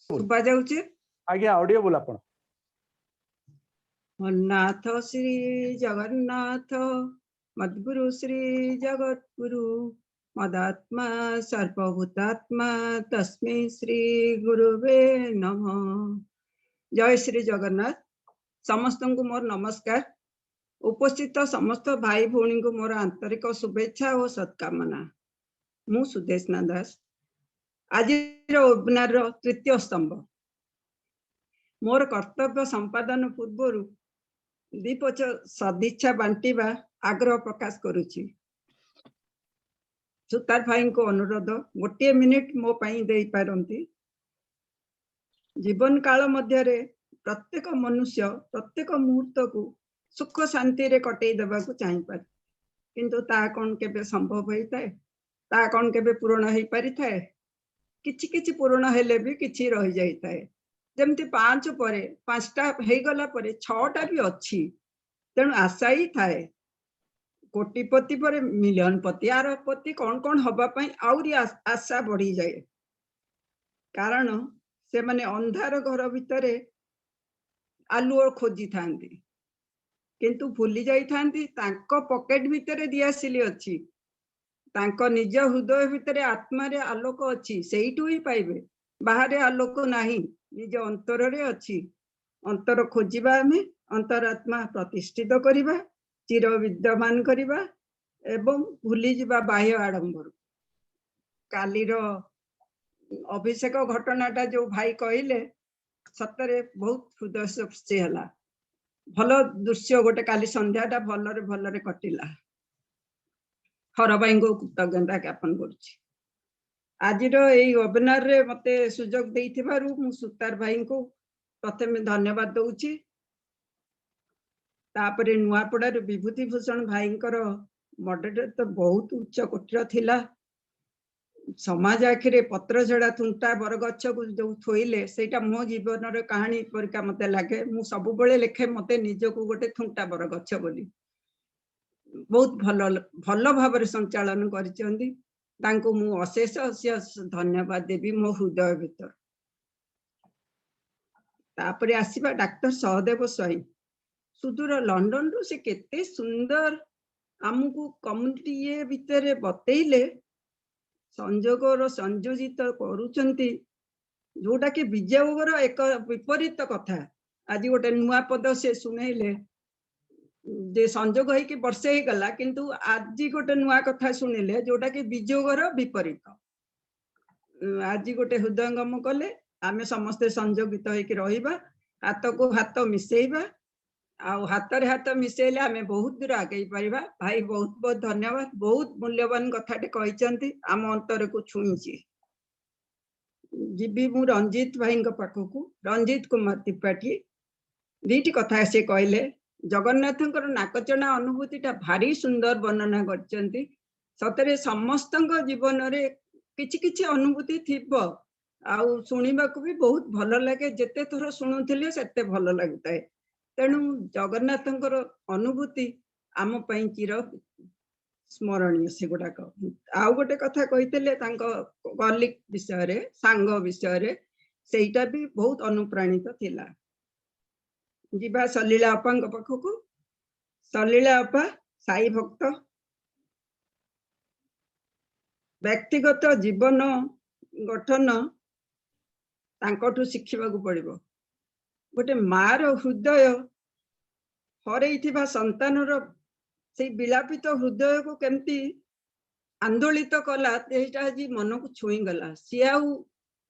सुबा जाउचे आज्ञा ऑडियो बोला आपण नाथ श्री जगन्नाथ मद्गुरु श्री जगद्गुरु मदात्मा सर्वभूतात्मा तस्मै श्री गुरुवे नमः। जय श्री जगन्नाथ। समस्त को मोर नमस्कार। उपस्थित समस्त भाई भौणी को मोर आंतरिक शुभेच्छा और सत्कामना। मु सुदेशना दास आज वेबिनार तृतीय स्तंभ मोर कर्तव्य संपादन पूर्व दीपच सदिच्छा बांटिबा आग्रह प्रकाश करुछि। सुतार भाई को अनुरोध गोटे मिनिट मो पाई दे पारंती। जीवन काल मध्य प्रत्येक मनुष्य प्रत्येक मुहूर्त को सुख शांति रे कटई देबा को चाहि पार किंतु ता कोन केबे संभव होई थाए ता कोन केबे पूर्ण होई पारि थाए किछि किछि पूर्ण हेले भी किछि रहि जाई थाए जेमति 5 परे 5टा हेई गला परे 6टा भी अछि तेणु आशा ही थाए कोटिपति पर मिलियन पति आरबपति कौन कौन हवा पाई आउरी आशा बढ़ी जाए कारण से माने अंधार घर भितरे आलुओ खोजी थांती किंतु भूली जाई थांती तांको पॉकेट भितरे दियासिली अछि तांको निज हृदय भितरे आत्मा रे आलोक अछि सेइटु ही पाइबे बाहर आलोक नाही निज अंतर रे अछि अंतर खोजिबा हमें अंतरात्मा प्रतिष्ठित करिबा चिर विद्यमान करिबा एवं भूली जिबा बाह्य आडंबर कालीर अभिषेक घटनाटा जो भाई कहले सतरे बहुत हृदय स्पर्शी हला भल दृश्य गोटे काली संध्याटा भलरे कटिला हर भाई को कृतज्ञता ज्ञापन करुछि। आज वेबिनार रे मते सुजोग देइथिबारु मु सुतार भाई को प्रथमे धन्यवाद दउछि। तापरे नुआपड़ा विभूति भूषण भाई मॉडरेटर तो बहुत उच्च कोटीर थिला समाज आखिरे पत्र झड़ा थुंटा बरगछ को जो थोइले सेटा मो जीवन रे कहानी परिका मते लागे मु सब बेले लेखे मते निज को गोटे थुंटा बरगछ बोली बहुत भल भाव संचालन करिसेंती तांको मु अशेष अशेष धन्यवाद देवी मो हृदय भीतर। तापरे आसीबा डॉक्टर सहदेव स्वाई सुदूर लंडन रु से केते सुंदर आमको कम्युनिटी ये भितर बतैले संजोग संयोजित करुचंती जोटा कि विजयोगर एक विपरीत कथा आज गोटे नुआ पद से सुनेले जे संजोग है कि वर्षे ही गला किंतु आज गोटे नुआ कथा सुनिले जोटा कि विजयोगर विपरीत आज गोटे हृदयंगम कले आमे समस्ते संयोगित होइके रहिबा हाथ को हाथ मिसेइबा आउ हाथ रे हाथ मिसेले आमे बहुत दूर आगे पारिबा। भाई बहुत बहुत धन्यवाद बहुत मूल्यवान कथाटे कहिचंती आम अंतर को छुईची। जीबी मु रंजीत भाई पाखकू रंजीत कुमार त्रिपाठी दीटी कथा से कहले जगन्नाथंकर नाकचना अनुभूतिटा भारी सुंदर वर्णना करचंती सतरे समस्तଙ୍କ जीवନରେ କିଛି କିଛି अनुभूति थिबो आउ शुणिबाकू भी बहुत भल लगे जेते थर शुणुथिले सेते भल लागुताए तेणु जगन्नाथंकर अनुभूति आम पई चिर स्मरणीय से गुडाक आउ गोटे कथा कहितले तांको कलिक विषय रे सांग विषय रे सेटा भी बहुत अनुप्राणित थिला जीवा सलीला अपांग पाखकू सलीला अपा साई भक्त व्यक्तिगत जीवन गठन तांकठू शिखिबाकू पड़िबो गोटे मार हृदय हरैथिबा संतानर से विलापित हृदय को केमती आंदोलित कला आज मन को छुई गला सी आउ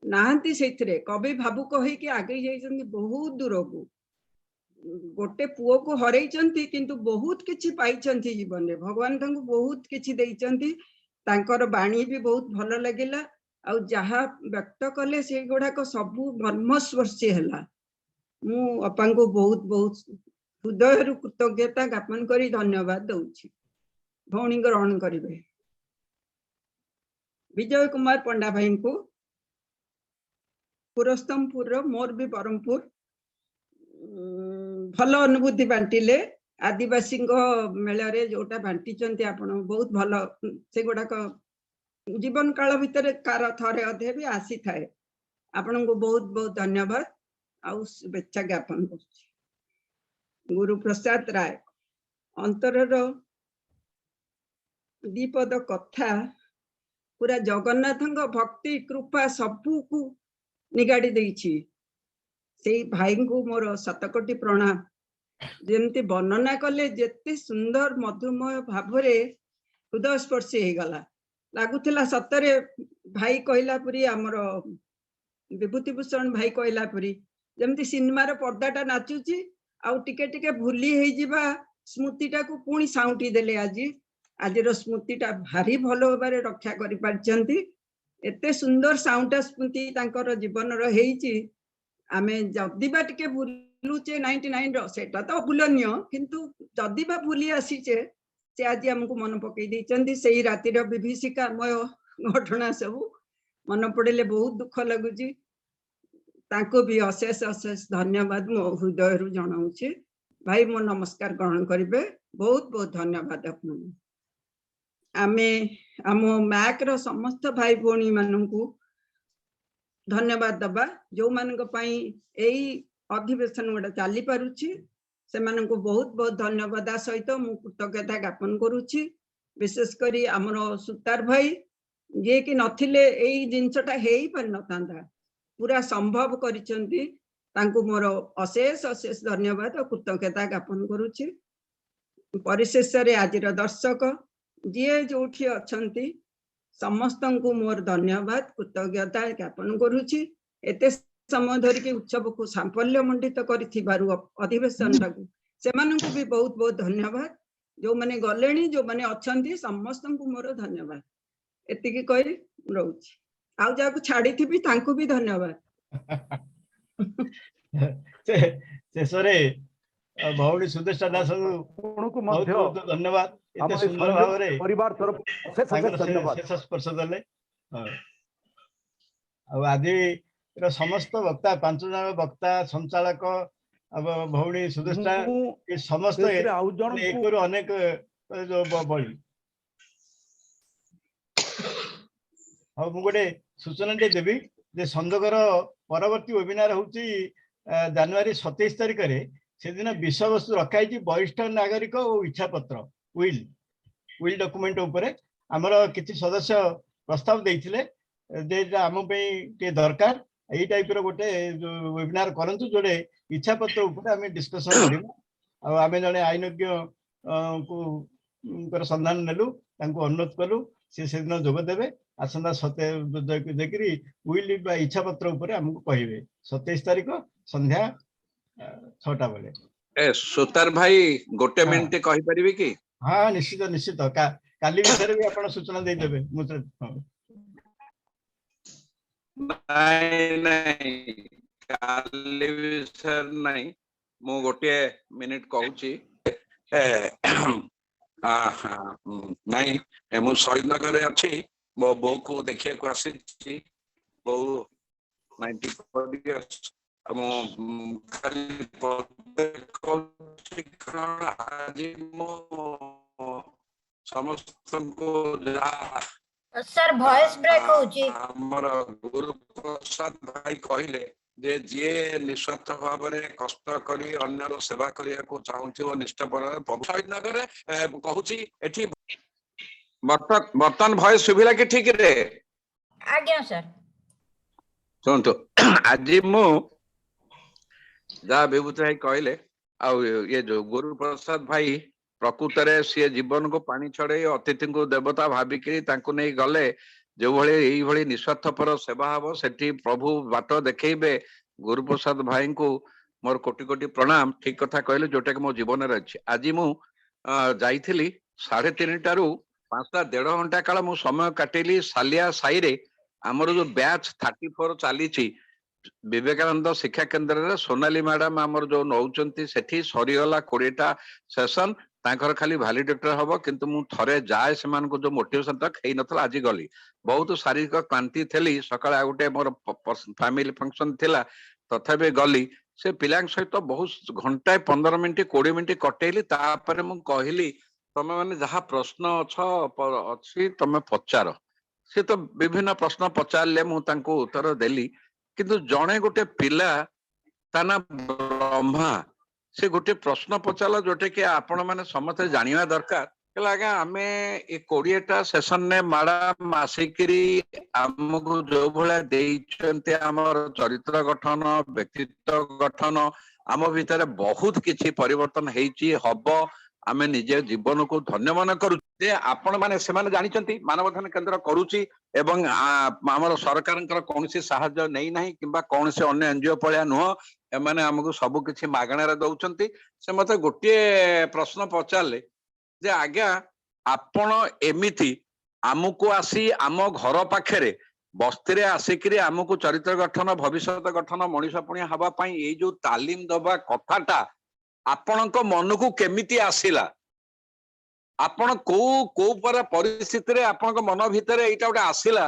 नाहंती से कवि भावुक होइकि आगे जाइछन्ती बहुत दूर को गोटे पुओ को हरैछन्ती किंतु बहुत किछि पाइछन्ती जीवन में भगवान तांको बहुत किछि दैछन्ती तांकर बाणी भी बहुत भल लगिला आउ जहा व्यक्त कले से गुड़ाक सबु मर्मस्पर्शी हैला मु अपां को बहुत बहुत हृदय कृतज्ञता ज्ञापन करी धन्यवाद दउछि भौणी ग्रहण करिवे विजय कुमार पंडा भाई को पुरस्तमपुर मोर भी बरमपुर भल अनुभूति बांटिले आदिवासी मेला रे जोटा बांटी आपण बहुत भल से गुड़ाक जीवन काल भितर कार थरे अधे भी आसी थाए आपण को बहुत बहुत धन्यवाद आउ शुभेच्छा ज्ञापन कर गुरु प्रसाद राय अंतरर दीपद कथा पूरा जगन्नाथंग भक्ति कृपा सबू को निगाड़ी देछि से भाई को मोर शतकोटी प्रणाम जेमती वर्णना कले जेते सुंदर मधुमय भावरे हृदय स्पर्शी हो गला लागुथिला सतरे भाई कहला पुरी आमर विभूति भूषण भाई कहला पुरी जेमती सिनेमार पर्दाटा नाचुची आउ टिके टिके भूली हो जिबा स्मृतिटा को पुणी साउंटी देले आजिर स्मृतिटा भारी भल भाबरे रक्षा करि पारचंती एते सुंदर साउंटा स्मृति तांकर जीवन रो हेइची आमे जदिबा टिके भूलुचे 99 रो सेटा तो अभूलनीय किंतु जदिबा भूली आसीचे से आज हमको मन पकई देचंती सेही राति रो विभीषिकामय घटना सब मन पड़े बहुत दुख लगुची ताको भी अशेष अशेष धन्यवाद मो हृदय रु जणाउछि भाई मो नमस्कार ग्रहण करिवे बहुत बहुत धन्यवाद आपन आमे आम मैक रो समस्त भाई भौणी माननकु धन्यवाद दबा जो मानक पई एई अधिवेशन गोटा चली पारुछि से मानक बहुत बहुत धन्यवाद सहित मु कृतज्ञता ज्ञापन करुछि विशेष करी हमरो सुतार भाई जे कि नथिले एई जिंसटा हेई पर नतांदा पूरा संभव करिसंती तांको मोर अशेष अशेष धन्यवाद और कृतज्ञता ज्ञापन करुछि परिशेष रे आजिर दर्शक जे जोठी अछंती समस्त को मोर धन्यवाद कृतज्ञता ज्ञापन करुछि एते समय धरिके उत्सव को सांफल्य मंडित करिथिबारु अधिवेशन टाकू सेमानंकु भी बहुत बहुत धन्यवाद जो माने गलेनी जो माने अछंती समस्त को मोर धन्यवाद एतिकी कहि रहउछि आउ जाकू छाड़ी थी भी तांको भी धन्यवाद शेषरे भौणी सुदेष्टा दास को बहुत बहुत धन्यवाद एते सुंदर भाव रे परिवार तरफ धन्यवाद शेष स्पर्श देले आदि समस्त वक्ता 5 जन वक्ता संचालक अब भौणी सुदेष्टा ये समस्त एक अनेक जो बड़ी हाँ मुझे सूचना देवी जे संजोगर परवर्ती वेबिनार होची जनवरी 27 तारिख रे से दिन विषय वस्तु रखाई वरिष्ठ नागरिक और इच्छा पत्र विल डॉक्यूमेंट उपरे हमर किछि सदस्य प्रस्ताव देइथिले जे आम पे दरकार यही टाइप रो गोटे वेबिनार करंतु जोड़े इच्छा पत्र उपरे आम डिस्कशन करूँ आम जड़े आईनज्ञ को संधान नेलु अनुरोध कलु से दिन जोग देवे आसंता 27 विल इच्छा पत्र उपरे हमको कहिबे 27 तारिख संध्या 6टा बेले सुतार भाई गोटे मिनिट कहि परिबे कि हाँ निश्चित निश्चित काली विषय भी आपण सूचना दे देबे काली विषय नहीं मु गोटे मिनिट कहूची ନାଇଁ ମୁଁ ଶହୀଦନଗରରେ ଅଛି ମୋ ବୋଉ କୁ ଦେଖିବାକୁ ଆସିଛି ବୋଉ 94 years ମୁଁ ଖାଲି ଆଜି ମୁଁ ସମସ୍ତଙ୍କୁ ଯାହା सर वॉइस ब्रेक होची ଆମର ଗୁରୁ ପ୍ରସାଦ ଭାଇ କହିଲେ ଯେ ଯିଏ ନିଃସ୍ୱାର୍ଥ ଭାବରେ କଷ୍ଟ କରି ଅନ୍ୟର ସେବା କରିବାକୁ ଚାହୁଁଥିବ ନିଷ୍ଠାପର ଶହୀଦନଗରରେ କହୁଛି ଏଠି ବର୍ତ୍ତମାନ ଭଏସ ଶୁଭିଲା କି ଠିକ ରେ आज्ञा सर ଶୁଣନ୍ତୁ ଆଜି ମୁଁ ଯାହା ବିଭୂତି ଭାଇ କହିଲେ ଆଉ ଇଏ ଯୋଉ ଗୁରୁ ପ୍ରସାଦ ଭାଇ ପ୍ରକୃତରେ ସିଏ ଜୀବନକୁ ପାଣି ଛଡେଇ ଅତିଥିଙ୍କୁ ଦେବତା ଭାବିକିରି ତାଙ୍କୁ ନେଇ ଗଲେ ଯୋଉଭଳି ଏଇଭଳି ନିଃସ୍ୱାର୍ଥପର ସେବା ହବ ସେଠି ପ୍ରଭୁ ବାଟ ଦେଖେଇବେ ଗୁରୁପ୍ରସାଦ ଭାଇଙ୍କୁ ମୋର କୋଟି କୋଟି ପ୍ରଣାମ ଠିକ କଥା କହିଲେ ଯୋଉଟା କି ମୋ ଜୀବନରେ ଅଛି ଆଜି ମୁଁ ଯାଇଥିଲି 3:30 ରୁ 5ଟା 1.5 ଘଣ୍ଟା କାଳ ମୁଁ ସମୟ କାଟିଲି ସାଲିଆ ସାହିରେ ଆମର ଯୋଉ ବ୍ୟାଚ୍ 34 ଚାଲିଛି ବିବେକାନନ୍ଦ ଶିକ୍ଷା କେନ୍ଦ୍ରରେ ସୋନାଲି ମ୍ୟାଡାମ ଆମର ଯୋଉ ନଉଛନ୍ତି ସେଠି ସରିଗଲା 20ଟା ସେସନ ତାଙ୍କର ଖାଲି ଭ୍ୟାଲିଡେଟର ହବ କିନ୍ତୁ ମୁଁ ଥରେ ଯାଏ ସେମାନଙ୍କୁ ଯୋଉ ମୋଟିଭେସନ ତକ ହେଇନଥିଲା ଆଜି ଗଲି ବହୁତ ଶାରୀରିକ କ୍ଳାନ୍ତି ଥିଲି ସକାଳେ ଆଉ ଗୋଟେ ମୋର ଫ୍ୟାମିଲି ଫଙ୍କସନ ଥିଲା ତଥାପି ଗଲି ସେ ପିଲାଙ୍କ ସହିତ ବହୁତ ଘଣ୍ଟାଏ 15 ମିନିଟ୍ 20 ମିନିଟ୍ କଟେଇଲି ତାପରେ ମୁଁ କହିଲି ତମେ ମାନେ ଯାହା ପ୍ରଶ୍ନ ଅଛି ତମେ ପଚାର ସେ ତ ବିଭିନ୍ନ ପ୍ରଶ୍ନ ପଚାରିଲେ ମୁଁ ତାଙ୍କୁ ଉତ୍ତର ଦେଲି କିନ୍ତୁ ଜଣେ ଗୋଟେ ପିଲା ତା ନା ବ୍ରହ୍ମା ସେ ଗୋଟେ ପ୍ରଶ୍ନ ପଚାରିଲା ଯୋଉଟା କି ଆପଣ ମାନେ ସମସ୍ତେ ଜାଣିବା ଦରକାର ହେଲା ଆଜ୍ଞା ଆମେ ଏ 20ଟା ସେସନରେ ମ୍ୟାଡାମ ଆସିକିରି ଆମକୁ ଯୋଉ ଭଳିଆ ଦେଇଛନ୍ତି ଆମର ଚରିତ୍ର ଗଠନ ବ୍ୟକ୍ତିତ୍ୱ ଗଠନ ଆମ ଭିତରେ ବହୁତ କିଛି ପରିବର୍ତ୍ତନ ହେଇଛି ହବ ଆମେ ନିଜେ ଜୀବନକୁ ଧନ୍ୟ ମନେ କରୁଛୁ ଯେ ଆପଣ ମାନେ ସେମାନେ ଜାଣିଛନ୍ତି ମାନବଧନ କେନ୍ଦ୍ର କରୁଛି ଏବଂ ଆମର ସରକାରଙ୍କର କୌଣସି ସାହାଯ୍ୟ ନେଇନାହିଁ କିମ୍ବା କୌଣସି ଅନ୍ୟ ଏନଜିଓ ଭଳିଆ ନୁହଁ ଏମାନେ ଆମକୁ ସବୁ କିଛି ମାଗଣାରେ ଦଉଛନ୍ତି ସେ ମତେ ଗୋଟିଏ ପ୍ରଶ୍ନ ପଚାରିଲେ ଯେ ଆଜ୍ଞା ଆପଣ ଏମିତି ଆମକୁ ଆସି ଆମ ଘର ପାଖରେ ବସ୍ତିରେ ଆସିକିରି ଆମକୁ ଚରିତ୍ର ଗଠନ ଭବିଷ୍ୟତ ଗଠନ ମଣିଷ ପୁଣି ହବା ପାଇଁ ଏଇ ଯୋଉ ତାଲିମ ଦବା କଥାଟା ଆପଣଙ୍କ ମନକୁ କେମିତି ଆସିଲା ଆପଣ କୋଉ କୋଉ ପରିସ୍ଥିତିରେ ଆପଣଙ୍କ ମନ ଭିତରେ ଏଇଟା ଗୋଟେ ଆସିଲା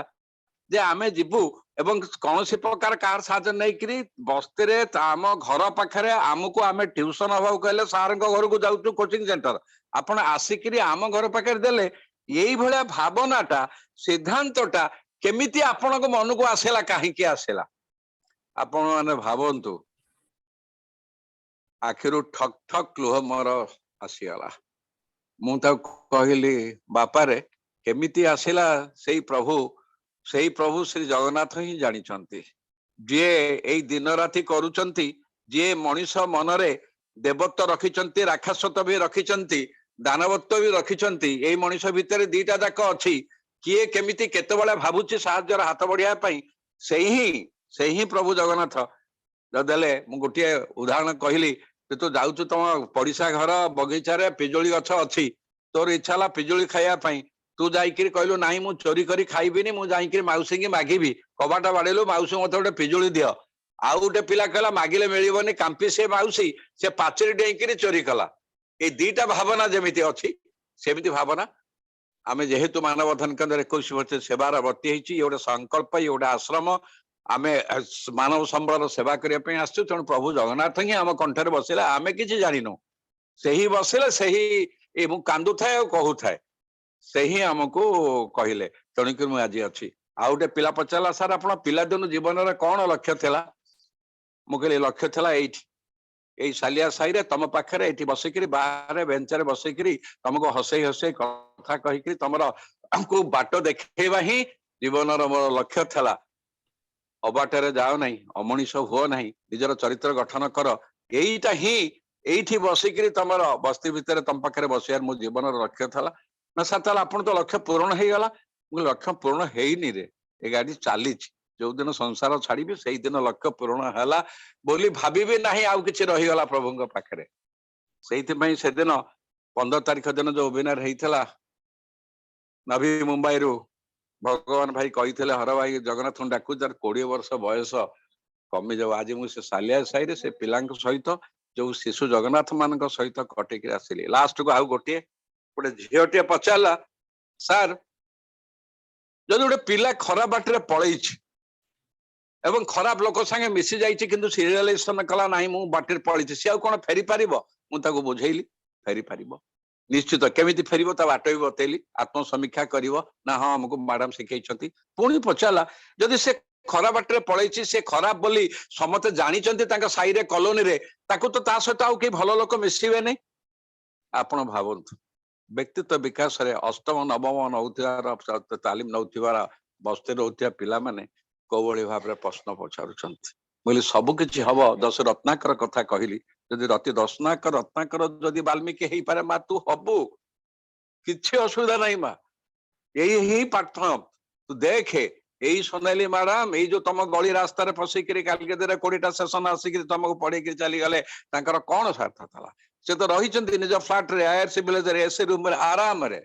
ଯେ ଆମେ ଯିବୁ ଏବଂ କୌଣସି ପ୍ରକାର କାହାର ସାହାଯ୍ୟ ନେଇକିରି ବସ୍ତିରେ ଆମ ଘର ପାଖରେ ଆମକୁ ଆମେ ଟ୍ୟୁସନ ହବାକୁ କହିଲେ ସାରଙ୍କ ଘରକୁ ଯାଉଛୁ କୋଚିଂ ସେଣ୍ଟର ଆପଣ ଆସିକିରି ଆମ ଘର ପାଖରେ ଦେଲେ ଏଇଭଳିଆ ଭାବନାଟା ସିଦ୍ଧାନ୍ତଟା କେମିତି ଆପଣଙ୍କ ମନକୁ ଆସିଲା କାହିଁକି ଆସିଲା ଆପଣ ମାନେ ଭାବନ୍ତୁ ଆଖିରୁ ଠକ୍ ଠକ୍ ଲୁହ ମୋର ଆସିଗଲା ମୁଁ ତାକୁ କହିଲି ବାପାରେ କେମିତି ଆସିଲା ସେଇ ପ୍ରଭୁ ଶ୍ରୀ ଜଗନ୍ନାଥ ହିଁ ଜାଣିଛନ୍ତି ଯିଏ ଏଇ ଦିନ ରାତି କରୁଛନ୍ତି ଯିଏ ମଣିଷ ମନରେ ଦେବତ୍ୱ ରଖିଛନ୍ତି ରାକ୍ଷସତ୍ୱ ବି ରଖିଛନ୍ତି ଦାନବତ୍ୱ ବି ରଖିଛନ୍ତି ଏଇ ମଣିଷ ଭିତରେ ଦିଟା ଯାକ ଅଛି କିଏ କେମିତି କେତେବେଳେ ଭାବୁଛି ସାହାଯ୍ୟର ହାତ ବଢିବା ପାଇଁ ସେଇ ହିଁ ପ୍ରଭୁ ଜଗନ୍ନାଥ ଦେଲେ ମୁଁ ଗୋଟିଏ ଉଦାହରଣ କହିଲି ଯେ ତୁ ଯାଉଛୁ ତମ ପଡିଶା ଘର ବଗିଚାରେ ପିଜୁଳି ଗଛ ଅଛି ତୋର ଇଚ୍ଛା ହେଲା ପିଜୁଳି ଖାଇବା ପାଇଁ ତୁ ଯାଇକିରି କହିଲୁ ନାହିଁ ମୁଁ ଚୋରି କରି ଖାଇବିନି ମୁଁ ଯାଇକିରି ମାଉସୀକି ମାଗିବି କବାଟ ବାଡେଇଲୁ ମାଉସୀ ମତେ ଗୋଟେ ପିଜୁଳି ଦିଅ ଆଉ ଗୋଟେ ପିଲା କହିଲା ମାଗିଲେ ମିଳିବନି କାମ୍ପି ସେ ମାଉସୀ ସେ ପାଚେରୀ ଡେଇଁକିରି ଚୋରି କଲା ଏଇ ଦିଟା ଭାବନା ଯେମିତି ଅଛି ସେମିତି ଭାବନା ଆମେ ଯେହେତୁ ମାନବଧନ କେନ୍ଦ୍ର 21 ବର୍ଷ ସେବାର ବର୍ତ୍ତି ହେଇଛି ଇଏ ଗୋଟେ ସଂକଳ୍ପ ଇଏ ଗୋଟେ ଆଶ୍ରମ ଆମେ ମାନବ ସମ୍ବଳର ସେବା କରିବା ପାଇଁ ଆସିଛୁ ତେଣୁ ପ୍ରଭୁ ଜଗନ୍ନାଥ ହିଁ ଆମ କଣ୍ଠରେ ବସିଲେ ଆମେ କିଛି ଜାଣିନୁ ସେହି ବସିଲେ ସେହି ମୁଁ କାନ୍ଦୁଥାଏ ଆଉ କହୁଥାଏ ସେହି ଆମକୁ କହିଲେ ତେଣୁକରି ମୁଁ ଆଜି ଅଛି ଆଉ ଗୋଟେ ପିଲା ପଚାରିଲା ସାର୍ ଆପଣ ପିଲାଦିନୁ ଜୀବନରେ କଣ ଲକ୍ଷ୍ୟ ଥିଲା ମୁଁ କହିଲି ଲକ୍ଷ୍ୟ ଥିଲା ଏଇଠି ଏଇ ସାଲିଆ ସାହିରେ ତମ ପାଖରେ ଏଇଠି ବସିକିରି ବାହାରେ ବେଞ୍ଚରେ ବସିକିରି ତମକୁ ହସେଇ ହସେଇ କଥା କହିକିରି ତମର ବାଟ ଦେଖେଇବା ହିଁ ଜୀବନର ମୋର ଲକ୍ଷ୍ୟ ଥିଲା ଅବାଟରେ ଯାଅ ନାହିଁ ଅମଣିଷ ହୁଅ ନାହିଁ ନିଜର ଚରିତ୍ର ଗଠନ କର ଏଇଟା ହିଁ ଏଇଠି ବସିକିରି ତମର ବସ୍ତି ଭିତରେ ତମ ପାଖରେ ବସିବାର ମୋ ଜୀବନର ଲକ୍ଷ୍ୟ ଥିଲା ନା ସାର୍ ତାହେଲେ ଆପଣ ତ ଲକ୍ଷ୍ୟ ପୂରଣ ହେଇଗଲା ମୁଁ ଲକ୍ଷ୍ୟ ପୂରଣ ହେଇନି ରେ ଏ ଗାଡି ଚାଲିଛି ଯୋଉଦିନ ସଂସାର ଛାଡିବି ସେଇଦିନ ଲକ୍ଷ୍ୟ ପୂରଣ ହେଲା ବୋଲି ଭାବିବି ନାହିଁ ଆଉ କିଛି ରହିଗଲା ପ୍ରଭୁଙ୍କ ପାଖରେ ସେଇଥିପାଇଁ ସେଦିନ 15 ତାରିଖ ଦିନ ଯୋଉ ୱେବିନାର ହେଇଥିଲା ନଭି ମୁମ୍ବାଇରୁ ଭଗବାନ ଭାଇ କହିଥିଲେ ହର ଭାଇ ଜଗନ୍ନାଥଙ୍କୁ ଡାକୁ ଯାର 20 ବର୍ଷ ବୟସ କମିଯାଉ ଆଜି ମୁଁ ସେ ସାଲିଆ ସାହିରେ ସେ ପିଲାଙ୍କ ସହିତ जो शिशु जगन्नाथ मान सहित कटिक आसिली लास्ट को आउ गोटे गोटे झीटे पचारा सार जदि गोटे पिला खराब बाटर पलैछि एवं खराब लोक संगे मिसी जाइछि किंतु रियलाइजेशन कला नाही मु बाटर पलैछि से कौन फेरी पारिबो मु ताको बुझेइली फेरी पारिबो निश्चित केमिति फेरिबो ता बाट भी बतेली आत्मसमीक्षा करिवो ना हाँ हमको मैडम शिखैछंती पुणी पचाला जदि से खराब बाटर पलैछि से खराब बोली समते जानिचंती तांका साई रे कॉलोनी रे ताको तो ता सहित आउ के भलो लोक मिसिबे नै आपण भावंतु व्यक्तित्व विकास रे अष्टम नवम नौथिवार तालीम नौथिवार बस्ती रोथिया पिला माने कोवळी भाबरे प्रश्न पचारुचंती बोली सब किछि हबो दश रत्नाकर कथा कहली जदि रति रत्नाकर जदि वाल्मीकि हेई पारे मा तू हबु किछि असुविधा नाही मा यही पाठ तू देखे यही सोनाली मैडम यही जो तुम गली रास्ता रे फसिक कालकेदरे 20टा सेशन आसिक तुमको पढ़े चली गले तांकर कौन स्वार्थ था से तो रही निज फ्लाट रे आईआरसी विलेज रे एसी रूम रे आराम रे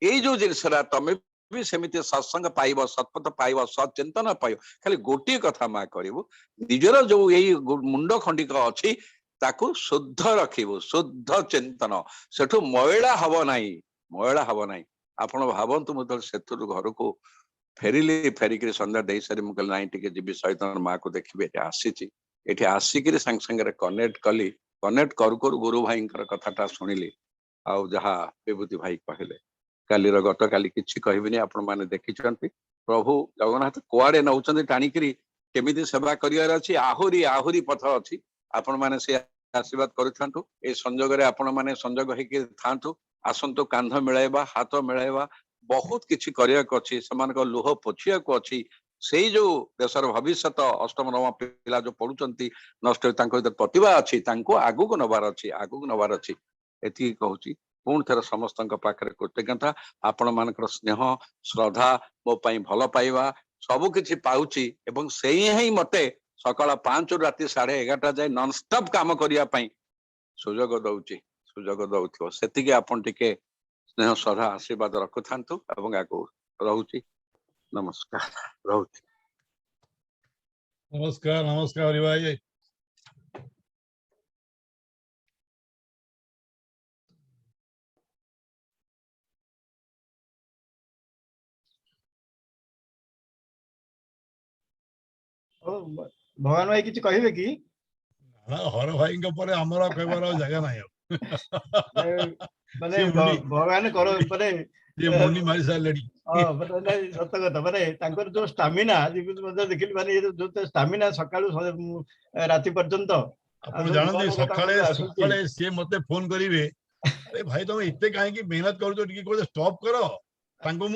यही जो जिनसरा तुम भी सेमिति सत्संग पाइब सत्पथ पाइब सचिंतन पाइब खाली गोटे कथा मा करिवु निजर जो यही मुंड खंडिक अछि ताकू शुद्ध रखिबु शुद्ध चिंतन सेठु मैला हबो नाही आपण भावंतु मुतल सेतुर घर को फेरिली फेरिक संध्या दे सारी मुझे नाई टे जी सहित माँ को देखिए ये आसिक सांगे सांगे कनेक्ट कली कनेक्ट करू करू गुरु भाई कथाटा शुणिली आउ जहाँ विभूति भाई कहले काली गत काली किसी कहबिनी आपण मैंने देखी प्रभु जगन्नाथ कुआड़े नौकरी टाणिकी केमी सेवा कर आहुरी आहुरी पथ अच्छी आपण मैंने से आशीर्वाद करूँ ए संजोग आपण मैंने संजोग होकर था आसतु कांध मिलाइबा हाथ मिलाइबा बहुत किछि करियाक अछि समान को लोह पोछियाक अछि सेई जो देशर भविष्य अष्टम नवम पिला जो पढुचंती नष्ट तांको प्रतिभा अछि तांको आगु को नबार अछि एति कहूची पूर्ण थर समस्त पाखरे कृतज्ञता आपण मानकर स्नेह श्रद्धा मो पई भल पाइबा सब किछि पाउची एवं सेई ही मते सकाळ 5 रु राति 11:30 जाय नॉन स्टॉप काम करिया पई सुजोग दउथियो सेतिके आपण टिके स्नेह श्रद्धा आशीर्वाद रखु थांतु एवं आगु रहुची नमस्कार रहुची नमस्कार नमस्कार हरि भाई भगवान भाई किछि कहिबे कि हर भाई पर हमरा कहबार जगह नाही माने भगवान करो माने ये मुनि मारी सालेडी हां माने सत्य कथा माने तांकर जो स्टैमिना जीवित मध्ये देखिल माने ये जो स्टैमिना सकाळू राति पर्यंत आपण जानते सकाळे से मते फोन करिवे अरे भाई तुम इते काहे की मेहनत करू तो टिके को स्टॉप करो तांको